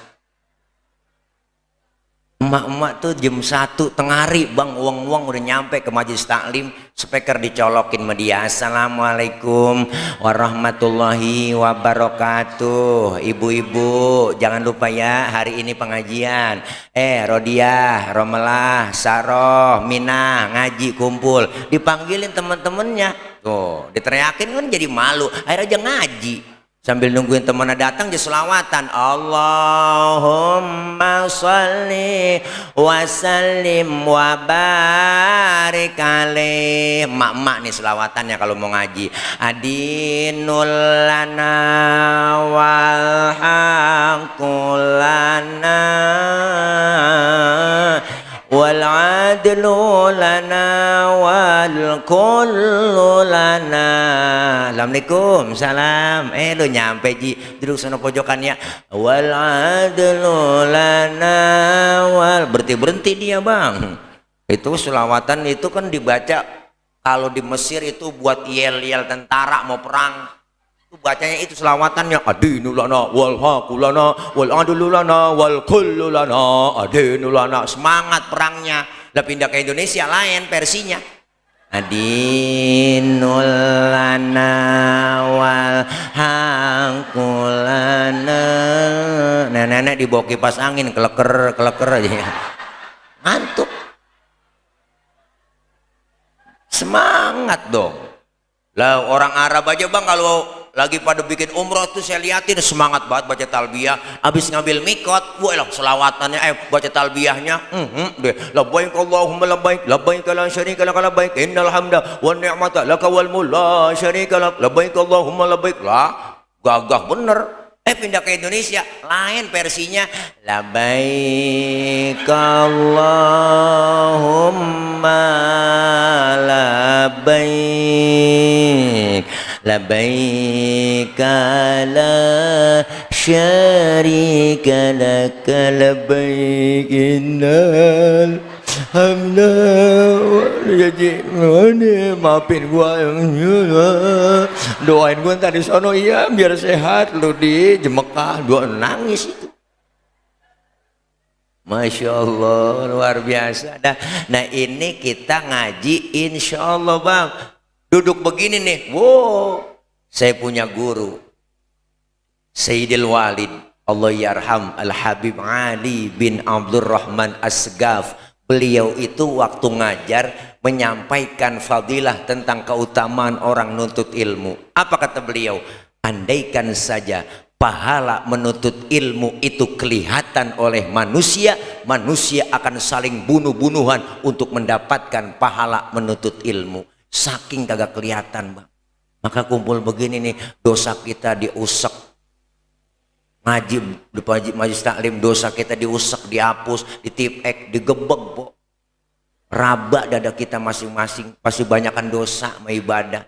Emak-emak tuh jam 1 tengah hari bang, uang-uang udah nyampe ke majelis taklim, speaker dicolokin media. Assalamualaikum warahmatullahi wabarakatuh. Ibu-ibu jangan lupa ya, hari ini pengajian. Rodiah, Romelah, Saroh, Minah ngaji kumpul. Dipanggilin teman-temannya, tuh diteriakin kan jadi malu, akhirnya aja ngaji. Sambil nungguin temannya datang dia selawatan, Allahumma sholli wa sallim wa barik alaih. Mak-mak nih selawatannya kalau mau ngaji. Adinul lana wal haqqul lana wal adlu lana wal kullu lana. Assalamualaikum, salam. Lu nyampe ji, duduk sana pojokannya. Wal adlu lana wal, berhenti dia bang. Itu selawatan itu kan dibaca kalau di Mesir itu buat yel-yel tentara mau perang. Itu bacanya itu selawatannya, adinu lana wal haqu lana wal adlu lana wal kullu lana adinu lana. Semangat perangnya. Lah pindah ke Indonesia lain versinya, adinul lana wal haqu lana. Nenek-nenek dibawa kipas angin keleker aja ya. Ngantuk. Semangat dong. Lah orang Arab aja bang kalau lagi pada bikin umroh tuh saya liatin semangat banget baca talbiyah. Habis ngambil mikot, wah selawatannya, baca talbiyahnya, deh. Labbaik Allahumma labbaik, labbaik la syarika lak labbaik, innal hamda wan ni'mata lak wal mulk la syarika lak, labbaik Allahumma labbaik. Lah gagah bener. Pindah ke Indonesia lain versinya, labbaik Allahumma labbaik, labbaik la syarika lak labbaik, innal hamda. Jadi maafin gua yang Doain gue tadi sono, iya biar sehat lu di Mekah. Dua nangis itu. Masya Allah, luar biasa dah. Nah ini kita ngaji insya Allah bang. Duduk begini nih, wow, saya punya guru Sayyidil Walid Allah yarham Al-Habib Ali bin Abdurrahman Asgaf. Beliau itu waktu ngajar menyampaikan fadilah tentang keutamaan orang nuntut ilmu. Apa kata beliau? Andaikan saja pahala menuntut ilmu itu kelihatan oleh manusia, manusia akan saling bunuh-bunuhan untuk mendapatkan pahala menuntut ilmu. Saking kagak kelihatan bang. Maka kumpul begini nih, dosa kita diusek. Ngaji di majelis taklim, dosa kita diusek, dihapus, ditipek, digebek po. Raba dada kita masing-masing, pasti banyakkan dosa sama ibadah.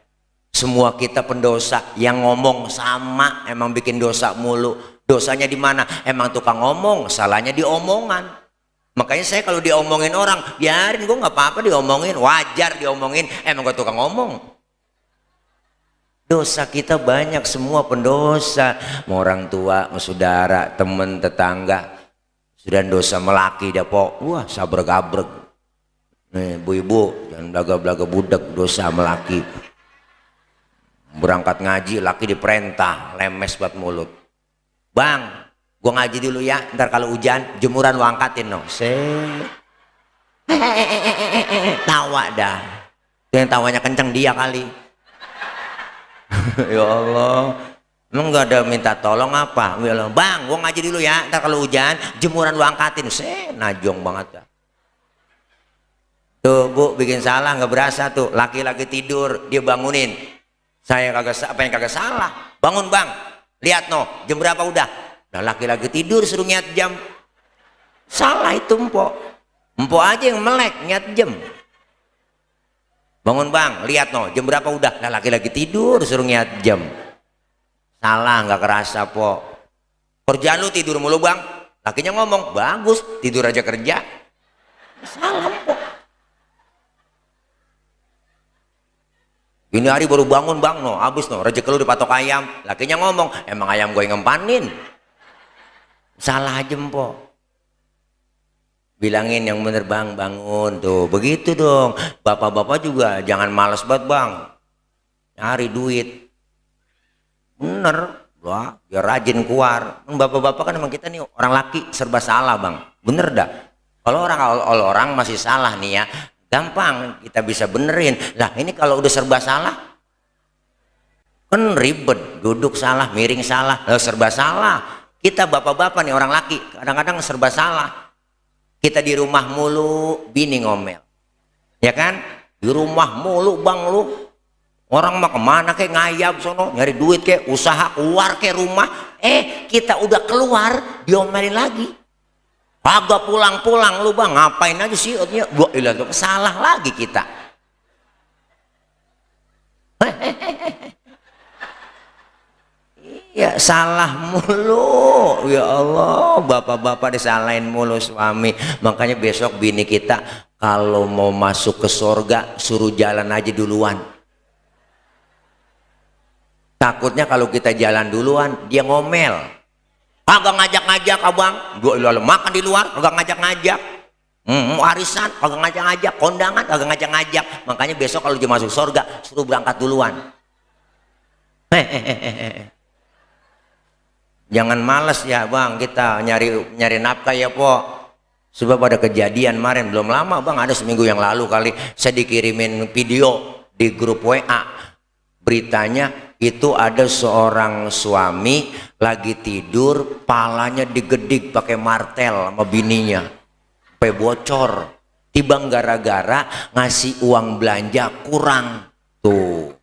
Semua kita pendosa, yang ngomong sama emang bikin dosa mulu. Dosanya di mana? Emang tukang ngomong, salahnya di omongan. Makanya saya kalau diomongin orang, biarin, gue nggak apa-apa diomongin, wajar diomongin. Emang gue tukang ngomong. Dosa kita banyak, semua pendosa. Mau orang tua, mau saudara, teman, tetangga. Sudah dosa melaki dah po. Wah, sabrek-abrek. Nih, ibu-ibu jangan belaga-belaga budak, dosa melaki. Berangkat ngaji, laki diperintah, lemes buat mulut. Bang, gua ngaji dulu ya, ntar kalau hujan jemuran lu angkatin no. Tawa dah. Yang tawanya kenceng dia kali. Ya Allah, emang gak ada minta tolong apa? Bang, gua ngaji dulu ya, ntar kalau hujan jemuran lu angkatin. Najong banget dah. Tuh bu, bikin salah nggak berasa tuh. Laki-laki tidur, dia bangunin. Saya kagak, apa yang kagak salah? Bangun bang, lihat no, jam berapa udah? Nah laki-laki tidur suruh ngiat jam. Salah itu empok. Empok aja yang melek ngiat jam. Bangun bang, lihat no, jam berapa udah? Nah laki-laki tidur suruh ngiat jam. Salah nggak kerasa po. Kerja lu tidur mulu bang. Lakinya ngomong, bagus, tidur aja kerja. Salah po. Ini hari baru bangun bang, no, habis no, rezeki lu dipatok ayam. Lakinya ngomong, emang ayam gue yang ngempanin. Salah aja mpok. Bilangin yang bener bang, bangun tuh, begitu dong. Bapak-bapak juga jangan males banget bang, nyari duit. Bener, wah, biar rajin keluar. Bapak-bapak kan emang kita nih orang laki serba salah bang, bener dah. Kalau orang masih salah nih ya. Gampang kita bisa benerin. Lah ini kalau udah serba salah kan ribet, duduk salah, miring salah, serba salah. Kita bapak-bapak nih orang laki kadang-kadang serba salah. Kita di rumah mulu, bini ngomel, ya kan? Di rumah mulu bang lu. Orang mah kemana kayak ngayap sono, nyari duit kayak usaha keluar kayak rumah. Kita udah keluar diomelin lagi. Kagak pulang-pulang lu bang, ngapain aja sih? Gua ilah, salah lagi kita. Ya salah mulu, ya Allah, bapak-bapak disalahin mulu suami. Makanya besok bini kita kalau mau masuk ke surga suruh jalan aja duluan. Takutnya kalau kita jalan duluan dia ngomel. Kagak ngajak-ngajak abang, gua makan di luar kagak ngajak-ngajak, warisan kagak ngajak-ngajak, kondangan kagak ngajak-ngajak. Makanya besok kalau dia masuk surga suruh berangkat duluan. Jangan males ya bang, kita nyari nafkah ya po. Sebab ada kejadian kemarin belum lama bang, ada seminggu yang lalu kali, saya dikirimin video di grup WA. Beritanya itu ada seorang suami lagi tidur, palanya digedik pakai martel sama bininya, sampai bocor. Tibang gara-gara ngasih uang belanja kurang tuh.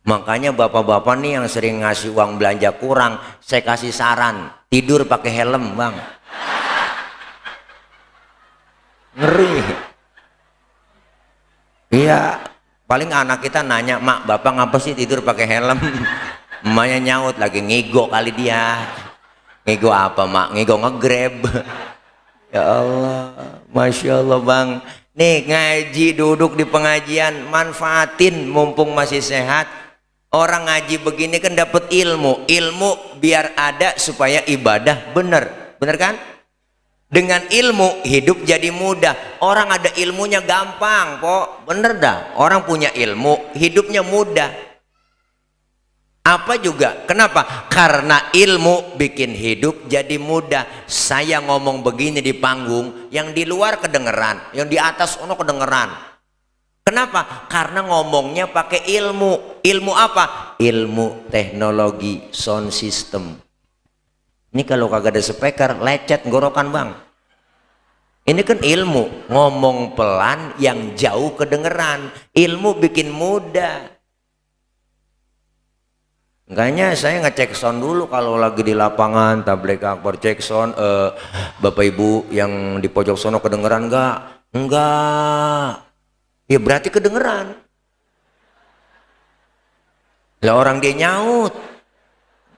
Makanya bapak-bapak nih yang sering ngasih uang belanja kurang, saya kasih saran, tidur pakai helm bang. Ngeri. Iya. Paling anak kita nanya, mak bapak ngapa sih tidur pakai helm? Emaknya nyaut, lagi ngigo kali dia. Ngigo apa mak? Ngigo nge-grab. Ya Allah, Masya Allah bang. Nih ngaji, duduk di pengajian, manfaatin mumpung masih sehat. Orang ngaji begini kan dapat ilmu. Ilmu biar ada supaya ibadah bener. Bener kan? Dengan ilmu hidup jadi mudah. Orang ada ilmunya gampang kok. Bener dah. Orang punya ilmu hidupnya mudah. Apa juga? Kenapa? Karena ilmu bikin hidup jadi mudah. Saya ngomong begini di panggung, yang di luar kedengeran, yang di atas ono kedengeran. Kenapa? Karena ngomongnya pakai ilmu. Ilmu apa? Ilmu teknologi sound system. Ini kalau kagak ada speaker, lecet gorokan bang. Ini kan ilmu, ngomong pelan yang jauh kedengeran. Ilmu bikin mudah. Makanya saya ngecek sound dulu kalau lagi di lapangan, tabligh akbar cek sound. Bapak ibu yang di pojok sono kedengeran enggak? Enggak. Ya berarti kedengeran. Lah orang dia nyaut.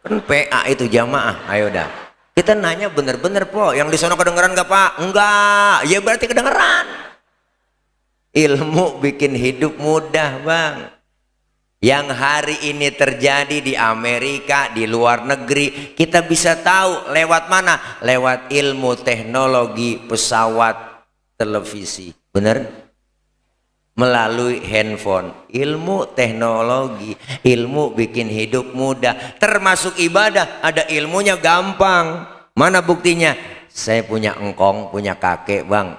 Kan PA itu jamaah. Ayo dah. Kita nanya bener-bener po, yang di sono kedengeran enggak pak? Enggak. Ya berarti kedengeran. Ilmu bikin hidup mudah bang. Yang hari ini terjadi di Amerika, di luar negeri, kita bisa tahu lewat mana? Lewat ilmu teknologi pesawat televisi. Bener? Melalui handphone. Ilmu teknologi, ilmu bikin hidup mudah. Termasuk ibadah, ada ilmunya gampang. Mana buktinya? Saya punya engkong, punya kakek bang,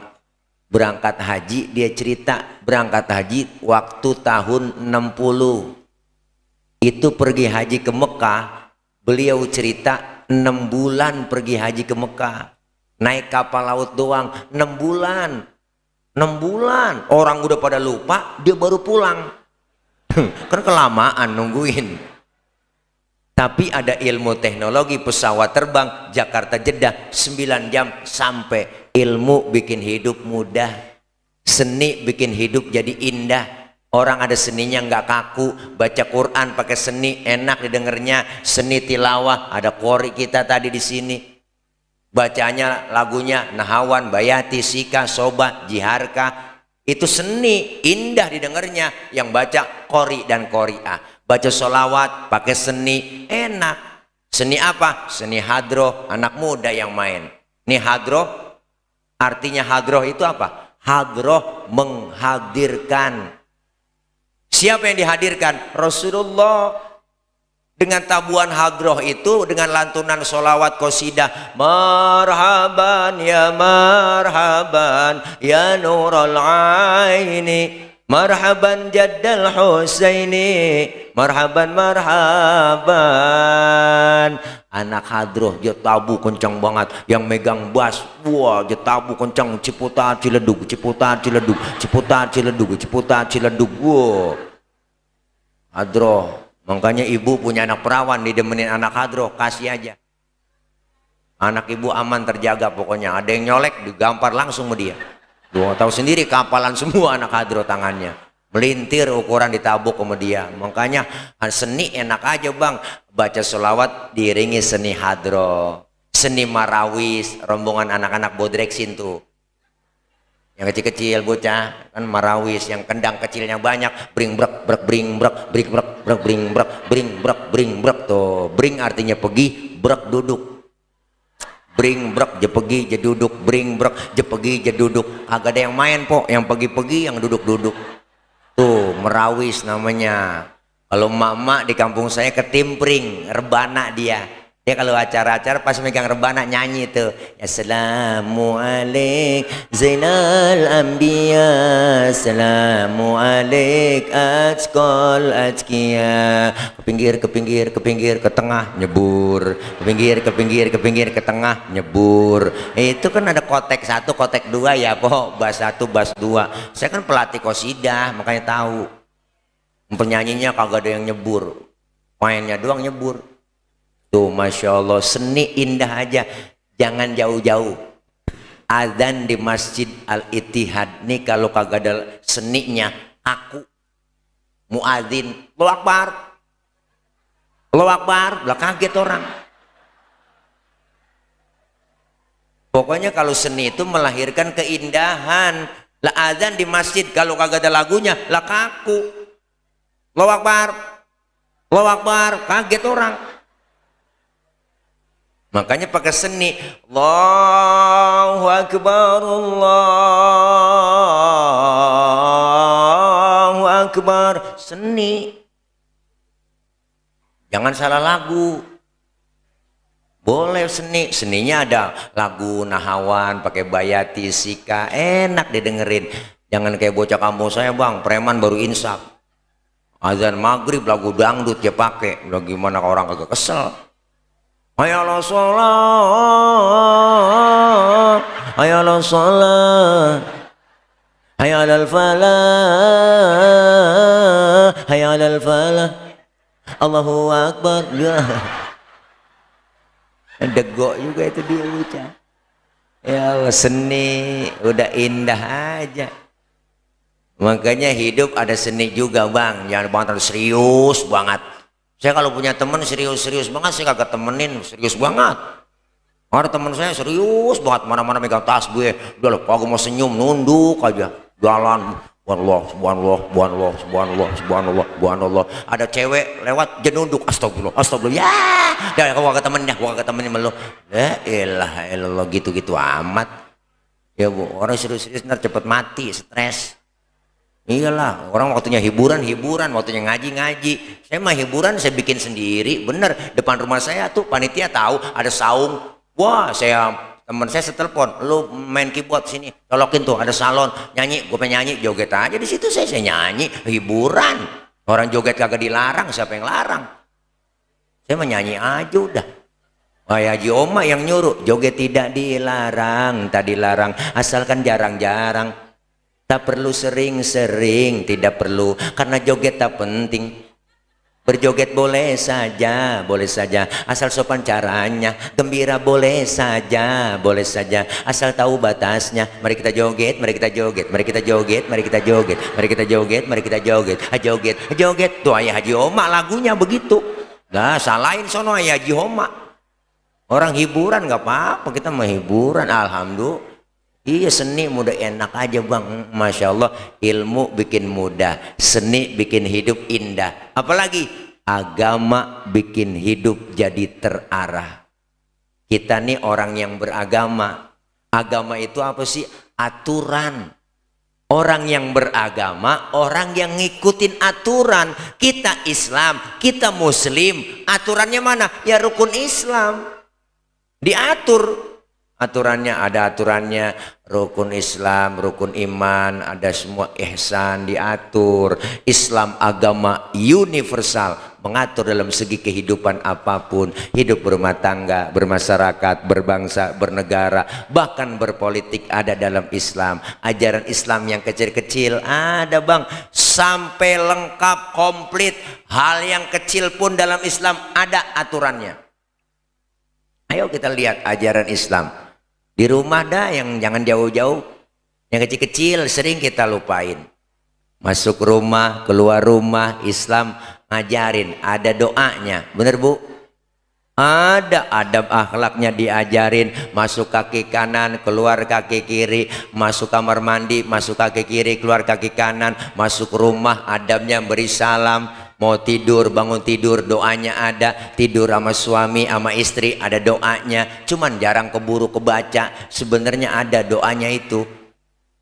berangkat haji. Dia cerita berangkat haji waktu tahun 60. Itu pergi haji ke Mekah. Beliau cerita 6 bulan pergi haji ke Mekah. Naik kapal laut doang 6 bulan. 6 bulan orang udah pada lupa, dia baru pulang. Kan kelamaan nungguin. Tapi ada ilmu teknologi pesawat terbang Jakarta Jeddah 9 jam sampai. Ilmu bikin hidup mudah. Seni bikin hidup jadi indah. Orang ada seninya nggak kaku. Baca Quran pakai seni enak didengarnya. Seni tilawah, ada qori kita tadi di sini. Bacanya lagunya Nahawan, Bayati, Sika, Soba, Jiharka. Itu seni, indah didengarnya. Yang baca qori dan qori'ah. Baca sholawat pakai seni, enak. Seni apa? Seni hadroh, anak muda yang main. Ini hadroh, artinya hadroh itu apa? Hadroh menghadirkan. Siapa yang dihadirkan? Rasulullah. Dengan tabuan hadroh itu, dengan lantunan sholawat qasidah, marhaban ya nurul aini, marhaban jaddal husaini, marhaban. Anak hadroh dia tabu kencang banget. Yang megang bass, wah dia tabu kencang. Ciputat Ciledug, Ciputat Ciledug, Ciputat Ciledug, Ciputat Ciledug. Wow, hadroh. Makanya ibu punya anak perawan, didemenin anak hadroh, kasih aja. Anak ibu aman terjaga pokoknya. Ada yang nyolek digampar langsung sama dia. Lu tahu sendiri kapalan semua anak hadroh tangannya. Melintir ukuran ditabuk sama dia. Makanya seni enak aja bang. Baca sholawat diiringi seni hadroh. Seni marawis, rombongan anak-anak bodreksin tuh. Yang kecil-kecil bocah kan marawis, yang kendang kecilnya banyak, bring brek brek bring brek bring brek brek bring brek bring brek bring brek tuh. Bring artinya pergi, brek duduk. Bring brek je pergi je duduk, bring brek je pergi je duduk. Agak ada yang main po, yang pergi-pergi, yang duduk-duduk. Tuh marawis namanya. Kalau emak-emak di kampung saya ketimpring, rebana dia. Dia kalau acara-acara pas megang rebana nyanyi tuh. Assalamualaikum Zainal Anbiya, Assalamualaikum Atqal Atqiya. Ke pinggir, ke tengah nyebur. Ke pinggir, ke tengah nyebur. Itu kan ada kotek 1, kotek 2 ya po. Bas 1, bas 2. Saya kan pelatih qasidah, makanya tahu. Penyanyinya kagak ada yang nyebur. Mainnya doang nyebur. Tuh Masya Allah, seni indah aja. Jangan jauh-jauh. Adzan di Masjid Al-Ittihad nih kalau kagak ada seninya, aku muadzin Allahu Akbar, Allahu Akbar, lah kaget orang. Pokoknya kalau seni itu melahirkan keindahan. Lah adzan di masjid kalau kagak ada lagunya, lah kaku. Allahu Akbar, Allahu Akbar, kaget orang. Makanya pakai seni. Allahu Akbar, Allahu Akbar, seni. Jangan salah lagu. Boleh seni, seninya ada lagu Nahawan pakai Bayati Sika, enak didengerin. Jangan kayak bocah kampung saya bang, preman baru insaf, azan maghrib lagu dangdut ya pakai. Udah gimana orang kagak kesel. Hayalah sholat, hayalah sholat, hayalal falah, hayalal falah, Allahu Akbar. Degok juga itu dia bocah. Ya Allah, seni udah indah aja. Makanya hidup ada seni juga bang, jangan banget serius banget. Saya kalau punya temen serius banget saya kagak temenin, serius banget. Ada temen saya serius banget, mana-mana megang tas gue, udah lupa aku mau senyum nunduk aja, jalan. Subhanallah, subhanallah, subhanallah, subhanallah, subhanallah, subhanallah. Ada cewek lewat jenunduk, astagfirullah, astagfirullah. Ya, dah aku kagak temenin dah, gua kagak temenin sama lu. La ilaha illallah, gitu-gitu amat. Ya bu, orang serius-serius ntar cepet mati, stres. Iyalah, orang waktunya hiburan, waktunya ngaji. Saya mah hiburan saya bikin sendiri, bener. Depan rumah saya tuh panitia tahu ada saung. Wah, temen saya setelepon, lu main keyboard sini, colokin tuh ada salon, nyanyi, gue pengen nyanyi, joget aja di situ saya nyanyi, hiburan. Orang joget kagak dilarang, siapa yang larang? Saya menyanyi aja udah. Kayak Haji Oma yang nyuruh, joget tidak dilarang, tak dilarang, asalkan jarang-jarang. Tak perlu sering-sering, tidak perlu, karena joget tak penting. Berjoget boleh saja, asal sopan caranya. Gembira boleh saja, asal tahu batasnya. Mari kita joget, mari kita joget, mari kita joget, mari kita joget, mari kita joget, mari kita joget. Joget, joget. Tuh ayah Haji Oma lagunya begitu. Nah, salahin sono ayah Haji Oma. Orang hiburan nggak apa-apa, kita mau hiburan, alhamdulillah. Iya, seni mudah enak aja bang. Masya Allah, ilmu bikin mudah, seni bikin hidup indah, apalagi agama bikin hidup jadi terarah. Kita nih orang yang beragama. Agama itu apa sih? Aturan. Orang yang beragama, orang yang ngikutin aturan. Kita Islam, kita Muslim, aturannya mana? Ya rukun Islam diatur. Aturannya ada aturannya, rukun Islam, rukun iman, ada semua ihsan diatur. Islam agama universal, mengatur dalam segi kehidupan apapun, hidup berumah tangga, bermasyarakat, berbangsa, bernegara, bahkan berpolitik ada dalam Islam. Ajaran Islam yang kecil-kecil ada bang, sampai lengkap komplit. Hal yang kecil pun dalam Islam ada aturannya. Ayo kita lihat ajaran Islam. Di rumah dah, yang jangan jauh-jauh, yang kecil-kecil sering kita lupain. Masuk rumah, keluar rumah, Islam ngajarin, ada doanya, bener bu? Ada adab akhlaknya diajarin. Masuk kaki kanan, keluar kaki kiri, masuk kamar mandi, masuk kaki kiri, keluar kaki kanan, masuk rumah, adabnya beri salam. Mau tidur, bangun tidur, doanya ada. Tidur sama suami, sama istri, ada doanya. Cuman jarang keburu kebaca. Sebenarnya ada doanya itu.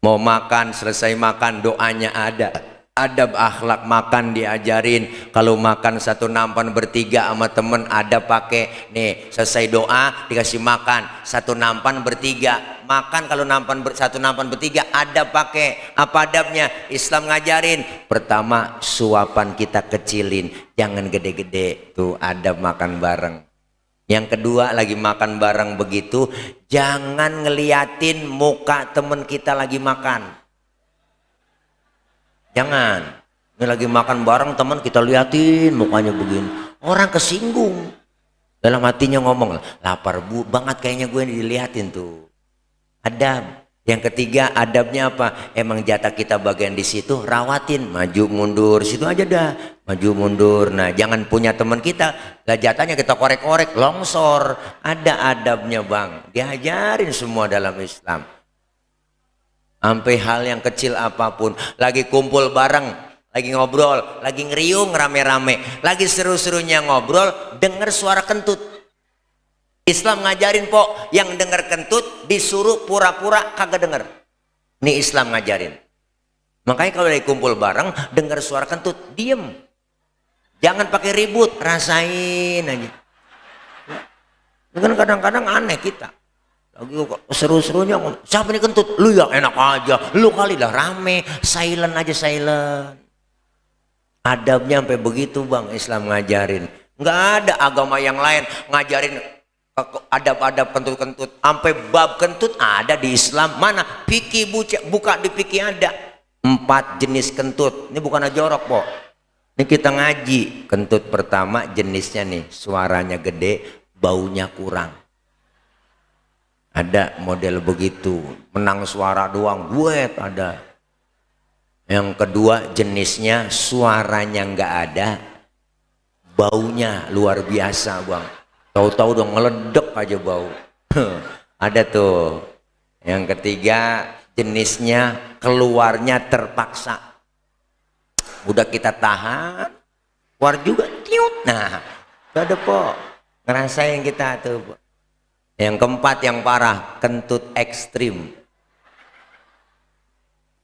Mau makan, selesai makan, doanya ada. Adab akhlak makan diajarin. Kalau makan satu nampan bertiga sama temen, ada pakai nih, selesai doa dikasih makan satu nampan bertiga. Makan kalau satu nampan bertiga, ada pakai apa adabnya? Islam ngajarin. Pertama, suapan kita kecilin, jangan gede-gede. Tuh adab makan bareng. Yang kedua, lagi makan bareng begitu, jangan ngeliatin muka temen kita lagi makan. Jangan. Ini lagi makan bareng teman, kita liatin mukanya begini, orang kesinggung. Dalam hatinya ngomong, lapar bu banget kayaknya gue diliatin tuh. Adab. Yang ketiga, adabnya apa? Emang jatah kita bagian di situ, rawatin, maju mundur, situ aja dah, maju mundur. Nah, jangan punya teman kita, lah jatahnya kita korek-korek, longsor. Ada adabnya bang, diajarin semua dalam Islam. Sampai hal yang kecil apapun, lagi kumpul bareng, lagi ngobrol, lagi ngeriung rame-rame, lagi seru-serunya ngobrol, dengar suara kentut. Islam ngajarin pok, yang dengar kentut disuruh pura-pura kagak denger. Nih Islam ngajarin. Makanya kalau lagi kumpul bareng, dengar suara kentut, diem. Jangan pakai ribut, rasain aja. Kan kadang-kadang aneh kita. Lagi seru-serunya ngomong, siapa nih kentut? Lu ya enak aja, lu kali lah rame, silent aja silent. Adabnya sampai begitu bang, Islam ngajarin. Nggak ada agama yang lain ngajarin adab-adab kentut-kentut. Sampai bab kentut ada di Islam. Mana? Fikih buka di fikih ada. 4 jenis kentut. Ini bukan jorok po. Ini kita ngaji. Kentut pertama jenisnya nih, suaranya gede, baunya kurang. Ada model begitu, menang suara doang, duet ada. Yang kedua jenisnya suaranya nggak ada, baunya luar biasa bang. Tahu-tahu udah ngeledek aja bau. Ada tuh. Yang ketiga jenisnya keluarnya terpaksa. Udah kita tahan, keluar juga tiut. Nah, ada po, ngerasain kita tuh po. Yang keempat yang parah, kentut ekstrim.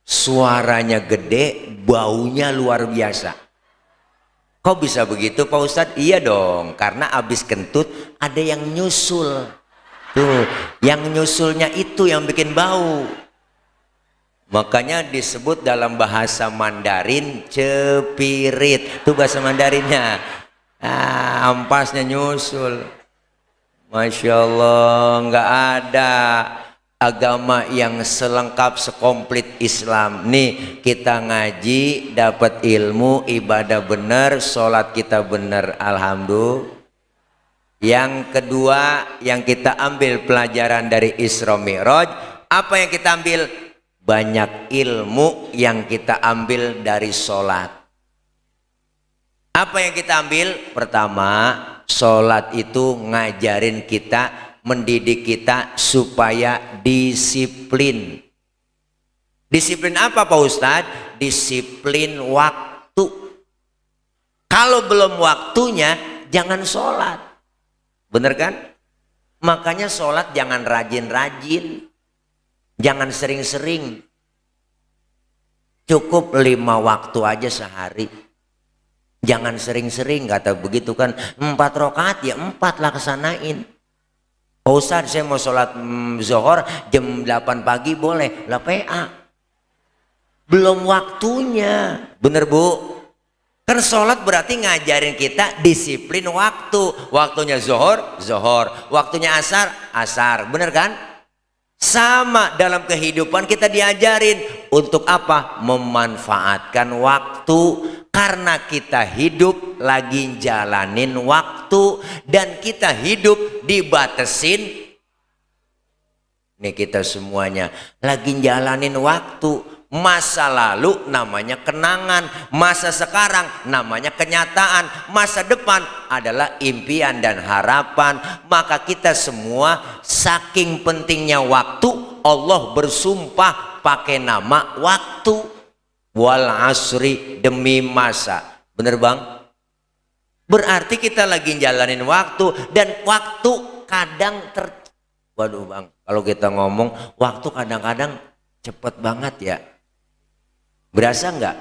Suaranya gede, baunya luar biasa. Kok bisa begitu Pak Ustadz? Iya dong, karena abis kentut ada yang nyusul. Tuh, yang nyusulnya itu yang bikin bau. Makanya disebut dalam bahasa Mandarin cepirit. Itu bahasa Mandarinnya. Ampasnya nyusul. Masya Allah, nggak ada agama yang selengkap sekomplit Islam. Nih kita ngaji dapat ilmu, ibadah benar, sholat kita benar, alhamdulillah. Yang kedua yang kita ambil pelajaran dari Isra Mi'raj, apa yang kita ambil? Banyak ilmu yang kita ambil dari sholat. Apa yang kita ambil? Pertama, sholat itu ngajarin kita, mendidik kita supaya disiplin. Disiplin apa Pak Ustadz? Disiplin waktu. Kalau belum waktunya jangan sholat. Bener kan? Makanya sholat jangan rajin-rajin, jangan sering-sering. Cukup 5 waktu aja sehari. Jangan sering-sering, kata begitu kan. 4 rakaat ya 4 laksanain. Pak Ustadz saya mau sholat zuhur jam 8 pagi boleh? Lah PA. Belum waktunya. Bener Bu? Kan sholat berarti ngajarin kita disiplin waktu. Waktunya zuhur, zuhur. Waktunya asar, asar. Bener kan? Sama dalam kehidupan kita diajarin. Untuk apa? Memanfaatkan waktu. Karena kita hidup lagi jalanin waktu. Dan kita hidup dibatasin. Nih kita semuanya lagi jalanin waktu. Masa lalu namanya kenangan, masa sekarang namanya kenyataan, masa depan adalah impian dan harapan. Maka kita semua saking pentingnya waktu, Allah bersumpah pakai nama waktu. Wal asri, demi masa. Bener bang? Berarti kita lagi jalanin waktu. Dan waktu kadang waduh bang, kalau kita ngomong waktu kadang-kadang cepet banget ya. Berasa nggak?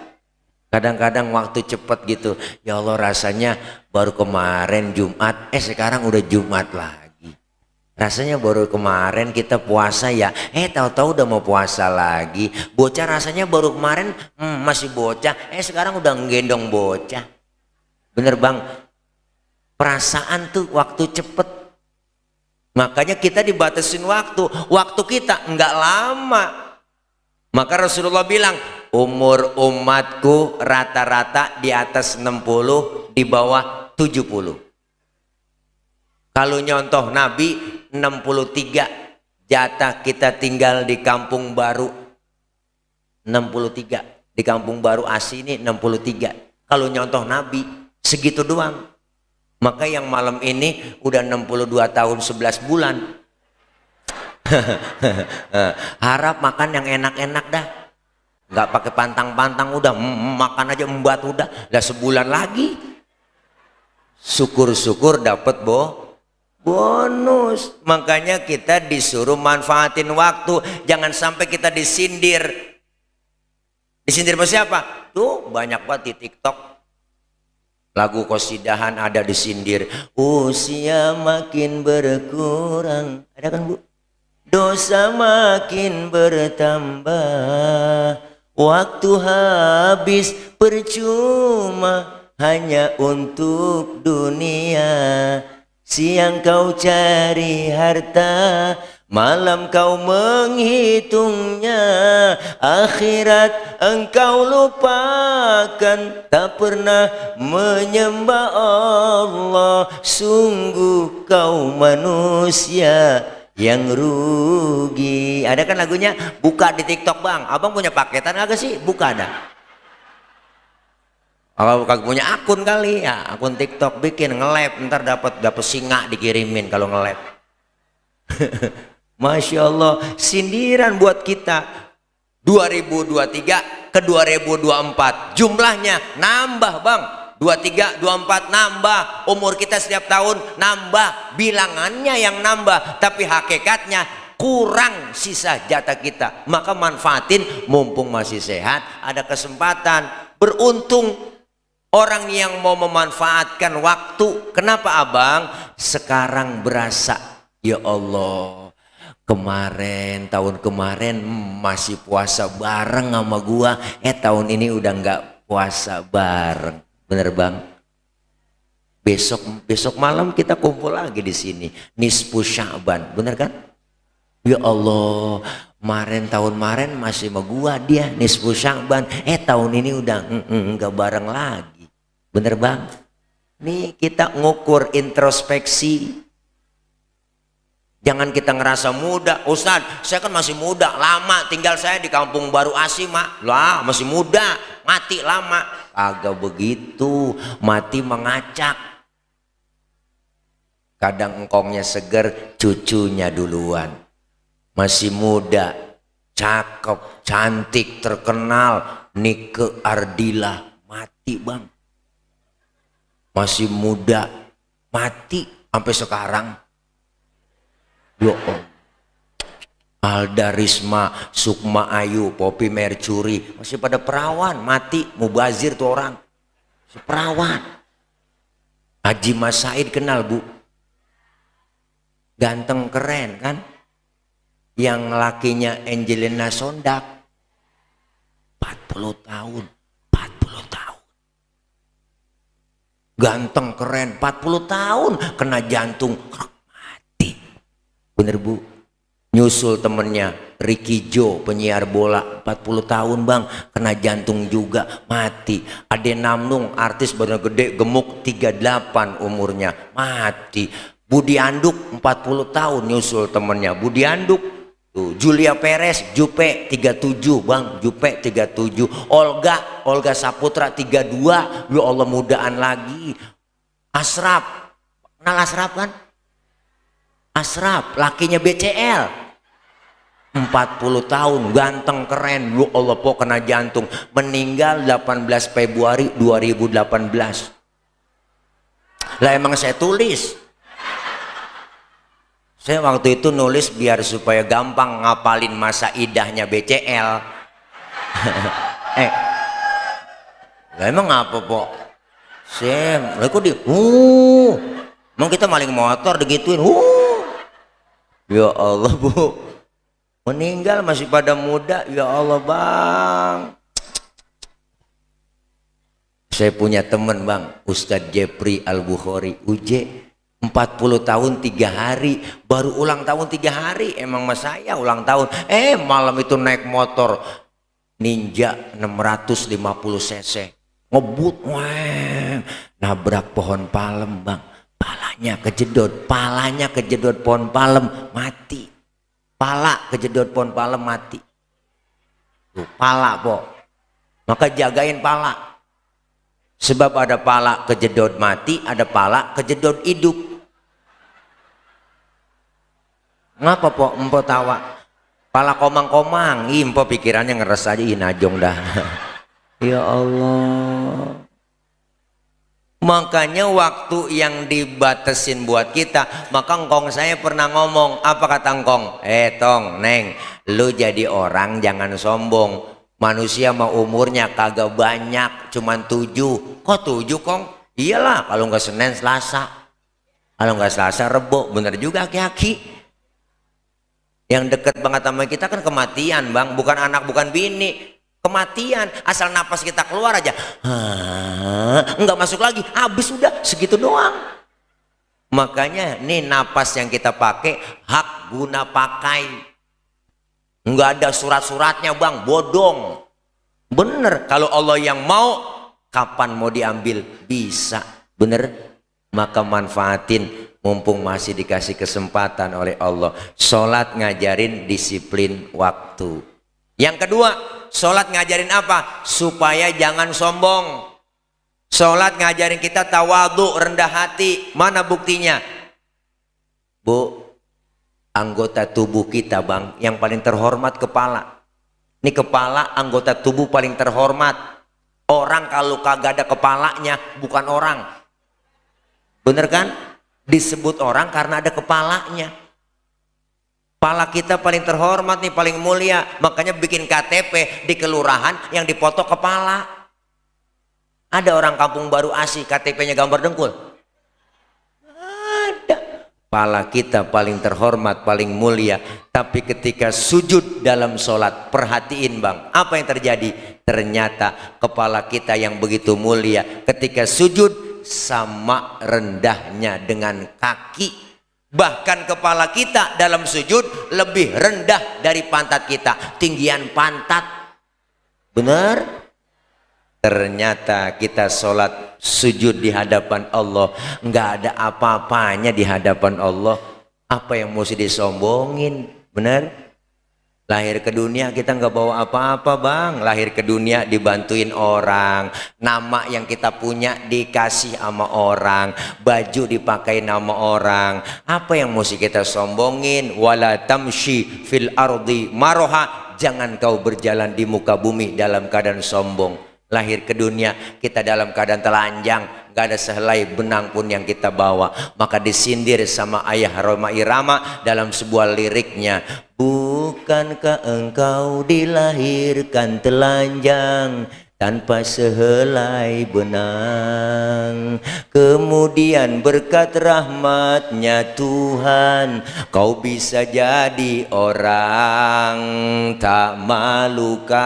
Kadang-kadang waktu cepet gitu. Ya Allah rasanya baru kemarin Jumat, sekarang udah Jumat lagi. Rasanya baru kemarin kita puasa ya, tahu-tahu udah mau puasa lagi. Bocah rasanya baru kemarin masih bocah, sekarang udah ngegendong bocah. Bener bang? Perasaan tuh waktu cepet. Makanya kita dibatasin waktu. Waktu kita nggak lama. Maka Rasulullah bilang, umur umatku rata-rata di atas 60, di bawah 70. Kalau nyontoh Nabi 63, jatah kita tinggal di kampung baru 63. Di kampung baru asli ini 63. Kalau nyontoh Nabi segitu doang. Maka yang malam ini udah 62 tahun 11 bulan. Harap makan yang enak-enak dah. nggak pakai pantang-pantang, udah makan aja embat udah sebulan lagi. Syukur-syukur dapat bonus. Makanya kita disuruh manfaatin waktu, jangan sampai kita disindir. Disindir sama siapa? Tuh banyak banget di TikTok. Lagu qosidahan ada disindir. Usia makin berkurang. Ada kan Bu? Dosa makin bertambah. Waktu habis percuma hanya untuk dunia. Siang kau cari harta, malam kau menghitungnya. Akhirat engkau lupakan, tak pernah menyembah Allah. Sungguh kau manusia yang rugi. Ada kan lagunya? Buka di TikTok bang. Abang punya paketan agak sih? Buka ada. Kalau kagak punya akun kali ya, akun TikTok bikin nge-lab, ntar dapat singa dikirimin kalau nge-lab. Masya Allah, sindiran buat kita. 2023 ke 2024 jumlahnya nambah bang. 23, 24 nambah, umur kita setiap tahun nambah, bilangannya yang nambah, tapi hakikatnya kurang sisa jatah kita. Maka manfaatin mumpung masih sehat, ada kesempatan. Beruntung orang yang mau memanfaatkan waktu. Kenapa abang? Sekarang berasa, ya Allah, kemarin, tahun kemarin masih puasa bareng sama gua, tahun ini udah nggak puasa bareng. Bener bang? Besok malam kita kumpul lagi di sini, nisfu Sya'ban, bener kan? Ya Allah, tahun kemarin masih sama gua dia nisfu Sya'ban, tahun ini udah nggak bareng lagi. Bener bang? Nih kita ngukur introspeksi. Jangan kita ngerasa muda. Ustadz, saya kan masih muda, lama tinggal saya di Kampung Baru Asi mak. Lah masih muda, mati lama. Agak begitu, mati mengacak. Kadang engkongnya seger, cucunya duluan. Masih muda, cakep, cantik, terkenal, Nike Ardila, mati bang. Masih muda, mati sampai sekarang. Yo, Alda Risma, Sukma Ayu, Poppy Mercury masih pada perawan, mati. Mubazir tuh orang, masih perawan. Haji Mas Said kenal bu, ganteng keren kan? Yang lakinya Angelina Sondak, 40 tahun. Ganteng keren, 40 tahun kena jantung, mati. Bener bu? Nyusul temennya Ricky Joe, penyiar bola, 40 tahun bang, kena jantung juga, mati. Ade Namnung, artis badan gede, gemuk, 38 umurnya, mati. Budi Anduk 40 tahun nyusul temennya, Budi Anduk. Tuh, Julia Perez, Jupe 37 bang, Jupe 37. Olga Saputra 32, ya Allah mudaan lagi. Asraf, kenal Asraf kan? Asraf, lakinya BCL, 40 tahun, ganteng keren, ya Allah pok kena jantung, meninggal 18 Februari 2018. Lah emang saya tulis. Saya waktu itu nulis biar supaya gampang ngapalin masa idahnya BCL. Lah emang apa pok? Saya, lah kok di, emang kita maling motor digituin, ya Allah bu, meninggal masih pada muda, ya Allah bang. Saya punya teman bang, Ustadz Jepri Al-Bukhari, UJ. 40 tahun 3 hari, baru ulang tahun 3 hari, emang mas saya ulang tahun, malam itu naik motor Ninja 650 cc, ngebut, nabrak pohon palem bang, palanya kejedot pohon palem, mati. Pala kejedot pohon palem, mati. Tuh, pala po, maka jagain pala. Sebab ada pala kejedot mati, ada pala kejedot hidup. Ngapa po empok tawa? pala komang-komang, impo pikirannya ngeres aja inajong dah. Ya Allah. Makanya waktu yang dibatasin buat kita, maka engkong saya pernah ngomong, apa kata engkong? Tong, Neng, lu jadi orang jangan sombong. Manusia mah umurnya kagak banyak, cuman 7. Kok 7, Kong? Iyalah, kalau nggak Senin Selasa. Kalau nggak Selasa Rebo, bener juga aki-aki. Yang deket banget sama kita kan kematian, Bang, bukan anak, bukan bini. Kematian, asal napas kita keluar aja, nggak masuk lagi, habis udah segitu doang. Makanya nih napas yang kita pakai hak guna pakai, nggak ada surat-suratnya, Bang, bodong. Bener, kalau Allah yang mau, kapan mau diambil bisa, bener. Maka manfaatin mumpung masih dikasih kesempatan oleh Allah. Sholat ngajarin disiplin waktu. Yang kedua, sholat ngajarin apa? Supaya jangan sombong. Sholat ngajarin kita tawadhu, rendah hati. Mana buktinya? Bu, anggota tubuh kita, Bang, yang paling terhormat kepala. Ini kepala anggota tubuh paling terhormat. Orang kalau kagak ada kepalanya bukan orang. Bener kan? Disebut orang karena ada kepalanya. Kepala kita paling terhormat nih, paling mulia. Makanya bikin KTP di kelurahan yang dipoto kepala. Ada orang kampung baru asih KTP-nya gambar dengkul? Ada. Kepala kita paling terhormat, paling mulia. Tapi ketika sujud dalam sholat, perhatiin, Bang, apa yang terjadi? Ternyata kepala kita yang begitu mulia ketika sujud sama rendahnya dengan kaki. Bahkan kepala kita dalam sujud lebih rendah dari pantat kita, tinggian pantat. Benar? Ternyata kita sholat sujud di hadapan Allah, nggak ada apa-apanya di hadapan Allah. Apa yang mesti disombongin? Benar? Lahir ke dunia kita nggak bawa apa-apa, Bang. Lahir ke dunia dibantuin orang, nama yang kita punya dikasih sama orang, baju dipakai nama orang. Apa yang mesti kita sombongin? Wala tamshi fil ardi maroha, jangan kau berjalan di muka bumi dalam keadaan sombong. Lahir ke dunia kita dalam keadaan telanjang, gak ada sehelai benang pun yang kita bawa. Maka disindir sama ayah Rhoma Irama dalam sebuah liriknya, bukankah engkau dilahirkan telanjang tanpa sehelai benang, kemudian berkat rahmatnya Tuhan kau bisa jadi orang. Tak malukah,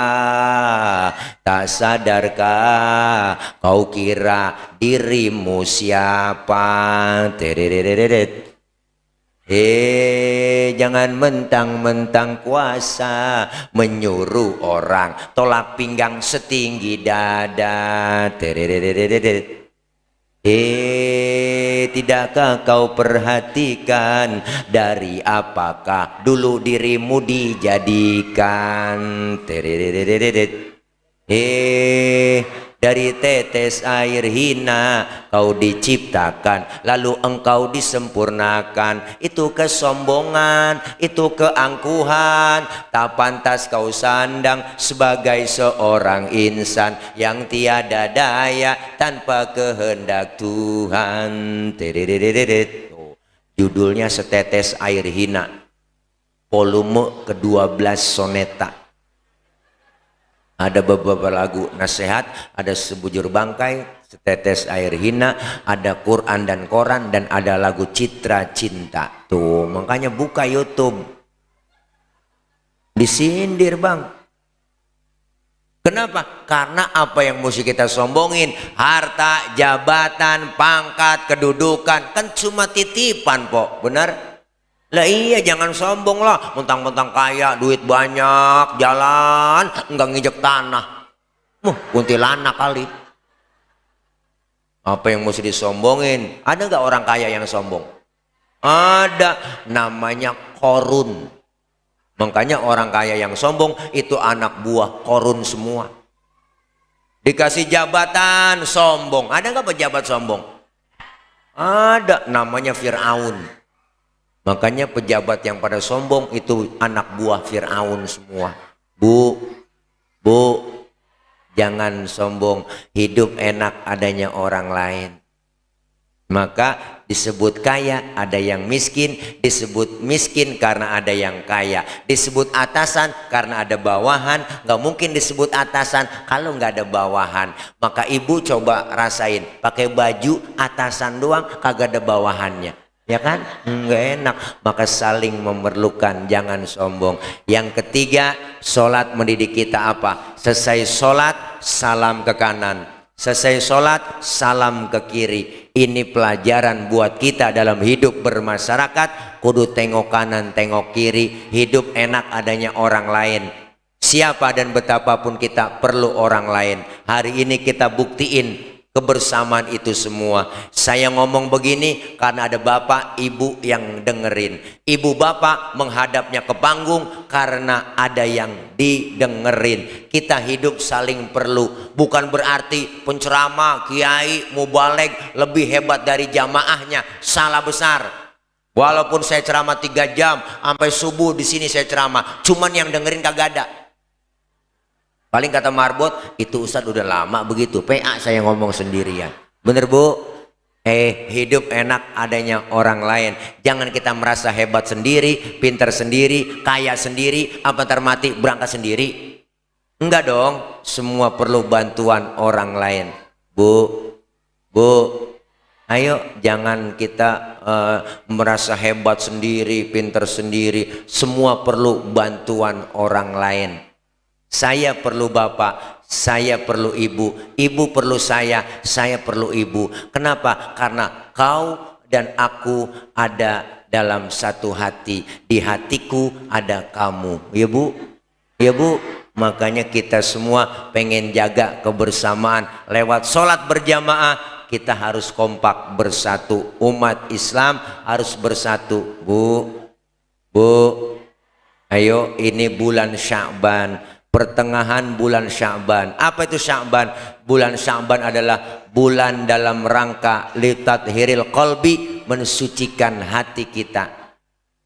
tak sadarkah, kau kira dirimu siapa? Tereret. Jangan mentang-mentang kuasa menyuruh orang tolak pinggang setinggi dada. Tidakkah kau perhatikan dari apakah dulu dirimu dijadikan? Dari tetes air hina kau diciptakan, lalu engkau disempurnakan. Itu kesombongan, itu keangkuhan. Tak pantas kau sandang sebagai seorang insan yang tiada daya tanpa kehendak Tuhan. Judulnya Setetes Air Hina, volume ke-12 soneta. Ada beberapa lagu nasihat, ada Sebujur Bangkai, Setetes Air Hina, ada Quran dan Koran, dan ada lagu Citra Cinta. Tuh, makanya buka YouTube. Disindir, Bang. Kenapa? Karena apa yang mesti kita sombongin? Harta, jabatan, pangkat, kedudukan, kan cuma titipan, Pok. Benar? Lah iya, jangan sombong lah, mentang-mentang kaya, duit banyak, jalan, enggak nginjek tanah. Kuntilanak kali. Apa yang mesti disombongin? Ada nggak orang kaya yang sombong? Ada, namanya Korun. Makanya orang kaya yang sombong itu anak buah Korun semua. Dikasih jabatan sombong. Ada nggak pejabat sombong? Ada, namanya Fir'aun. Makanya pejabat yang pada sombong itu anak buah Fir'aun semua. Bu, jangan sombong, hidup enak adanya orang lain. Maka disebut kaya, ada yang miskin, disebut miskin karena ada yang kaya, disebut atasan karena ada bawahan. Nggak mungkin disebut atasan kalau nggak ada bawahan. Maka ibu coba rasain, pakai baju atasan doang kagak ada bawahannya, ya kan? Nggak enak. Maka saling memerlukan, jangan sombong. Yang ketiga, sholat mendidik kita apa? Selesai sholat salam ke kanan, selesai sholat salam ke kiri. Ini pelajaran buat kita dalam hidup bermasyarakat. Kudu tengok kanan tengok kiri. Hidup enak adanya orang lain. Siapa dan betapapun kita perlu orang lain. Hari ini kita buktiin kebersamaan itu semua. Saya ngomong begini karena ada bapak ibu yang dengerin. Ibu bapak menghadapnya ke panggung karena ada yang didengerin. Kita hidup saling perlu. Bukan berarti penceramah, kiai, mubalek lebih hebat dari jamaahnya. Salah besar. Walaupun saya ceramah 3 jam sampai subuh di sini saya ceramah, cuman yang dengerin kagak ada. Paling kata Marbot, itu Ustadz udah lama begitu, PA saya ngomong sendirian. Bener Bu? Hidup enak adanya orang lain. Jangan kita merasa hebat sendiri, pintar sendiri, kaya sendiri, apa termati berangkat sendiri. Enggak dong, semua perlu bantuan orang lain. Bu, ayo jangan kita merasa hebat sendiri, pintar sendiri. Semua perlu bantuan orang lain. Saya perlu bapak, saya perlu ibu, ibu perlu saya perlu ibu. Kenapa? Karena kau dan aku ada dalam satu hati. Di hatiku ada kamu. Ya Bu? Ya Bu? Makanya kita semua pengen jaga kebersamaan. Lewat sholat berjamaah kita harus kompak bersatu. Umat Islam harus bersatu. Bu, ayo ini bulan Sya'ban. Pertengahan bulan Sya'ban. Apa itu Sya'ban? Bulan Sya'ban adalah bulan dalam rangka litathiril qalbi, mensucikan hati kita.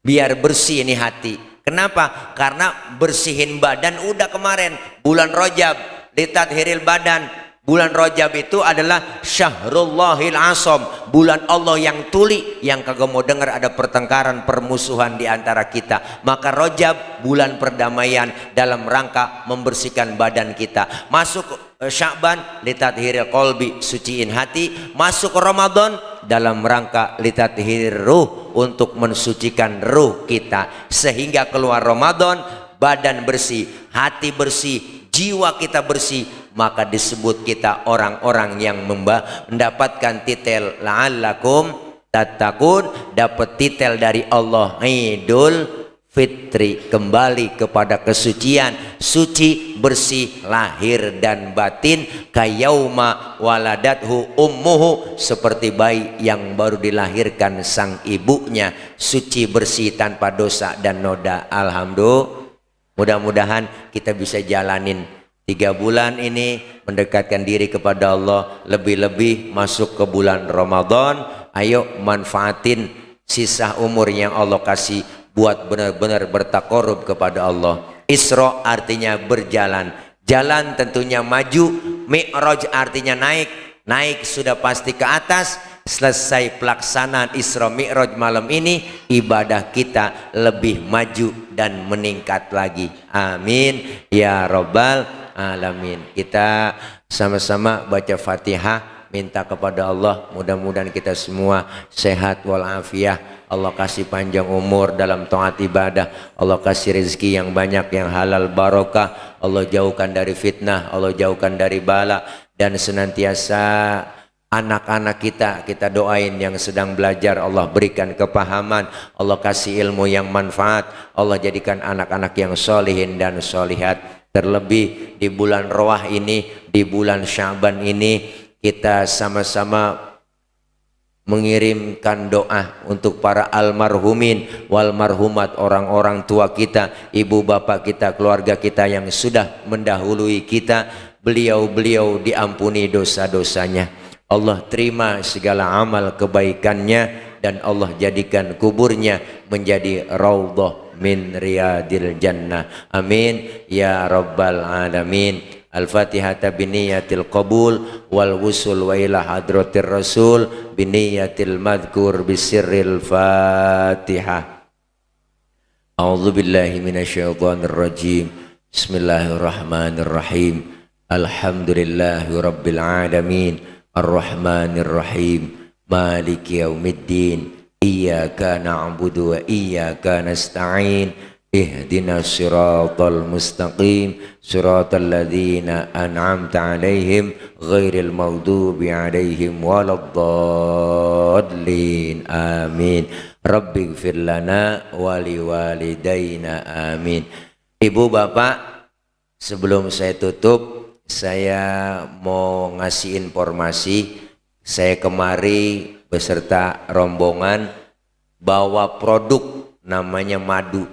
Biar bersih ini hati. Kenapa? Karena bersihin badan udah kemarin. Bulan Rajab, litathiril badan. Bulan Rajab itu adalah Syahrullahil Asom, bulan Allah yang tuli, yang kagak mau dengar ada pertengkaran, permusuhan di antara kita. Maka Rajab bulan perdamaian dalam rangka membersihkan badan kita. Masuk Sya'ban litathiril qalbi, suciin hati. Masuk Ramadan dalam rangka litathir ruh, untuk mensucikan ruh kita. Sehingga keluar Ramadan badan bersih, hati bersih, jiwa kita bersih. Maka disebut kita orang-orang yang mendapatkan titel la'allakum tattaqun, dapat titel dari Allah Idul Fitri, kembali kepada kesucian, suci, bersih lahir dan batin, kayauma waladathu ummuhu, seperti bayi yang baru dilahirkan sang ibunya, suci bersih tanpa dosa dan noda. Alhamdulillah, mudah-mudahan kita bisa jalanin 3 bulan ini mendekatkan diri kepada Allah, lebih-lebih masuk ke bulan Ramadan. Ayo manfaatin sisa umur yang Allah kasih buat benar-benar bertakarub kepada Allah. Isra artinya berjalan, jalan tentunya maju. Mi'raj artinya naik, naik sudah pasti ke atas. Selesai pelaksanaan Isra Mi'raj malam ini, ibadah kita lebih maju dan meningkat lagi. Amin ya Rabbal alamin. Kita sama-sama baca Fatihah, minta kepada Allah mudah-mudahan kita semua sehat walafiat. Allah kasih panjang umur dalam taat ibadah. Allah kasih rezeki yang banyak, yang halal barokah. Allah jauhkan dari fitnah, Allah jauhkan dari bala. Dan senantiasa anak-anak kita doain yang sedang belajar, Allah berikan kepahaman, Allah kasih ilmu yang manfaat, Allah jadikan anak-anak yang solihin dan solihat. Terlebih di bulan Rawah ini, di bulan Sya'ban ini, kita sama-sama mengirimkan doa untuk para almarhumin wal marhumat, orang-orang tua kita, ibu bapak kita, keluarga kita yang sudah mendahului kita. Beliau-beliau diampuni dosa-dosanya, Allah terima segala amal kebaikannya, dan Allah jadikan kuburnya menjadi raudhah min riyadil jannah. Amin ya rabbal alamin. Al-Fatihata biniyatil qabul wal wusul wa ila hadratir rasul biniyatil madhkur bisirril Fatihah. A'udzu billahi minasyaitonir rajim. Bismillahirrahmanirrahim. Alhamdulillahi rabbil alamin. Arrahmanir rahim. Maliki yaumiddin. Iyyaka na'budu wa iyyaka nasta'in. Ihdinas siratal mustaqim. Siratal ladzina an'amta 'alaihim ghairil maghdubi 'alaihim waladdallin. Amin. Rabbighfir lana wa liwalidayna. Amin. Ibu bapak, sebelum saya tutup, saya mau ngasih informasi. Saya kemari beserta rombongan bawa produk namanya madu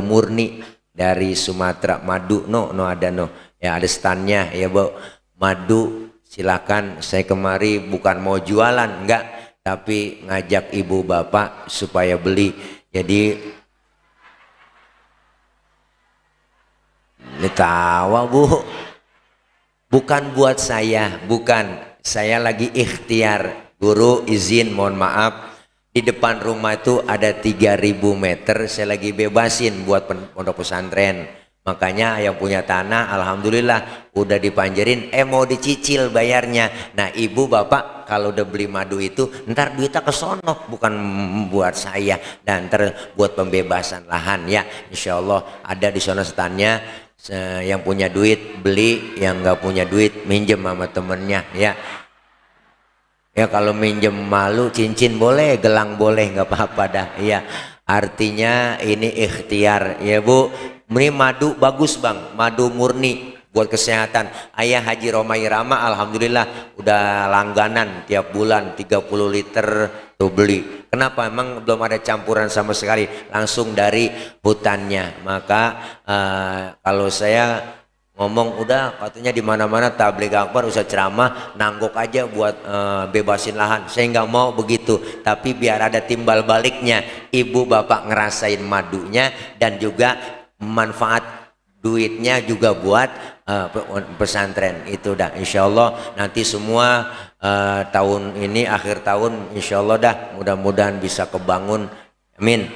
murni dari Sumatera. Madu ada ya, ada standnya ya Bu. Madu silakan. Saya kemari bukan mau jualan, enggak, tapi ngajak ibu bapak supaya beli. Jadi ini tawa Bu, bukan buat saya, bukan. Saya lagi ikhtiar. Guru izin, mohon maaf, di depan rumah itu ada 3000 meter, saya lagi bebasin buat pondok pesantren. Makanya yang punya tanah alhamdulillah udah dipanjerin, mau dicicil bayarnya. Nah ibu bapak kalau udah beli madu itu ntar duitnya ke sono, bukan buat saya, dan ntar buat pembebasan lahan ya. Insya Allah ada di sana standnya. Yang punya duit beli, yang nggak punya duit minjem sama temennya ya. Ya kalau minjem malu, cincin boleh, gelang boleh, nggak apa-apa dah ya. Artinya ini ikhtiar ya Bu. Ini madu bagus Bang, madu murni buat kesehatan. Ayah Haji Romai Rama alhamdulillah udah langganan tiap bulan 30 liter tuh beli. Kenapa? Emang belum ada campuran sama sekali, langsung dari hutannya. Maka kalau saya ngomong udah katanya di mana-mana tabligh akbar, usah ceramah, nanggok aja buat bebasin lahan. Saya nggak mau begitu, tapi biar ada timbal baliknya. Ibu bapak ngerasain madunya dan juga manfaat duitnya juga buat pesantren itu dah. Insya Allah nanti semua tahun ini akhir tahun insya Allah dah mudah-mudahan bisa kebangun. Amin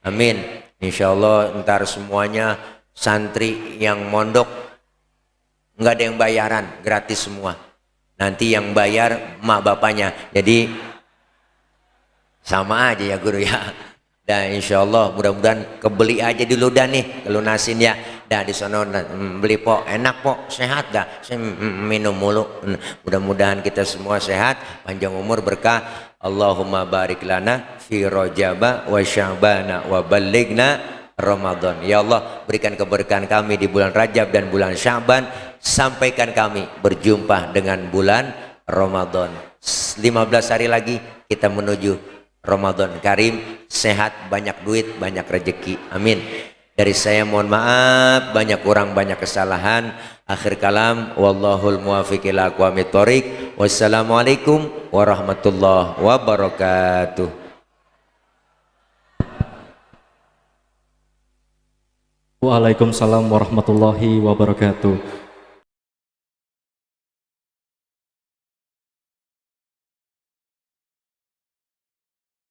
amin. Insya Allah ntar semuanya santri yang mondok nggak ada yang bayaran, gratis semua. Nanti yang bayar mak bapaknya, jadi sama aja ya guru ya. Dan insya Allah mudah-mudahan kebeli aja dulu dah nih, kelunasin ya. Dah di sana beli po, enak po, sehat dah. Saya minum mulu. Mudah-mudahan kita semua sehat, panjang umur, berkah. Allahumma barik lana fi Rajaba wa Sya'bana wa ballighna Ramadan. Ya Allah, berikan keberkahan kami di bulan Rajab dan bulan Sya'ban. Sampaikan kami berjumpa dengan bulan Ramadan. 15 hari lagi kita menuju Ramadan Karim. Sehat, banyak duit, banyak rezeki. Amin. Dari saya mohon maaf, banyak kurang, banyak kesalahan. Akhir kalam, wallahul muwaffiq ila aqwamit thoriq. Wassalamualaikum warahmatullahi wabarakatuh. Waalaikumsalam warahmatullahi wabarakatuh.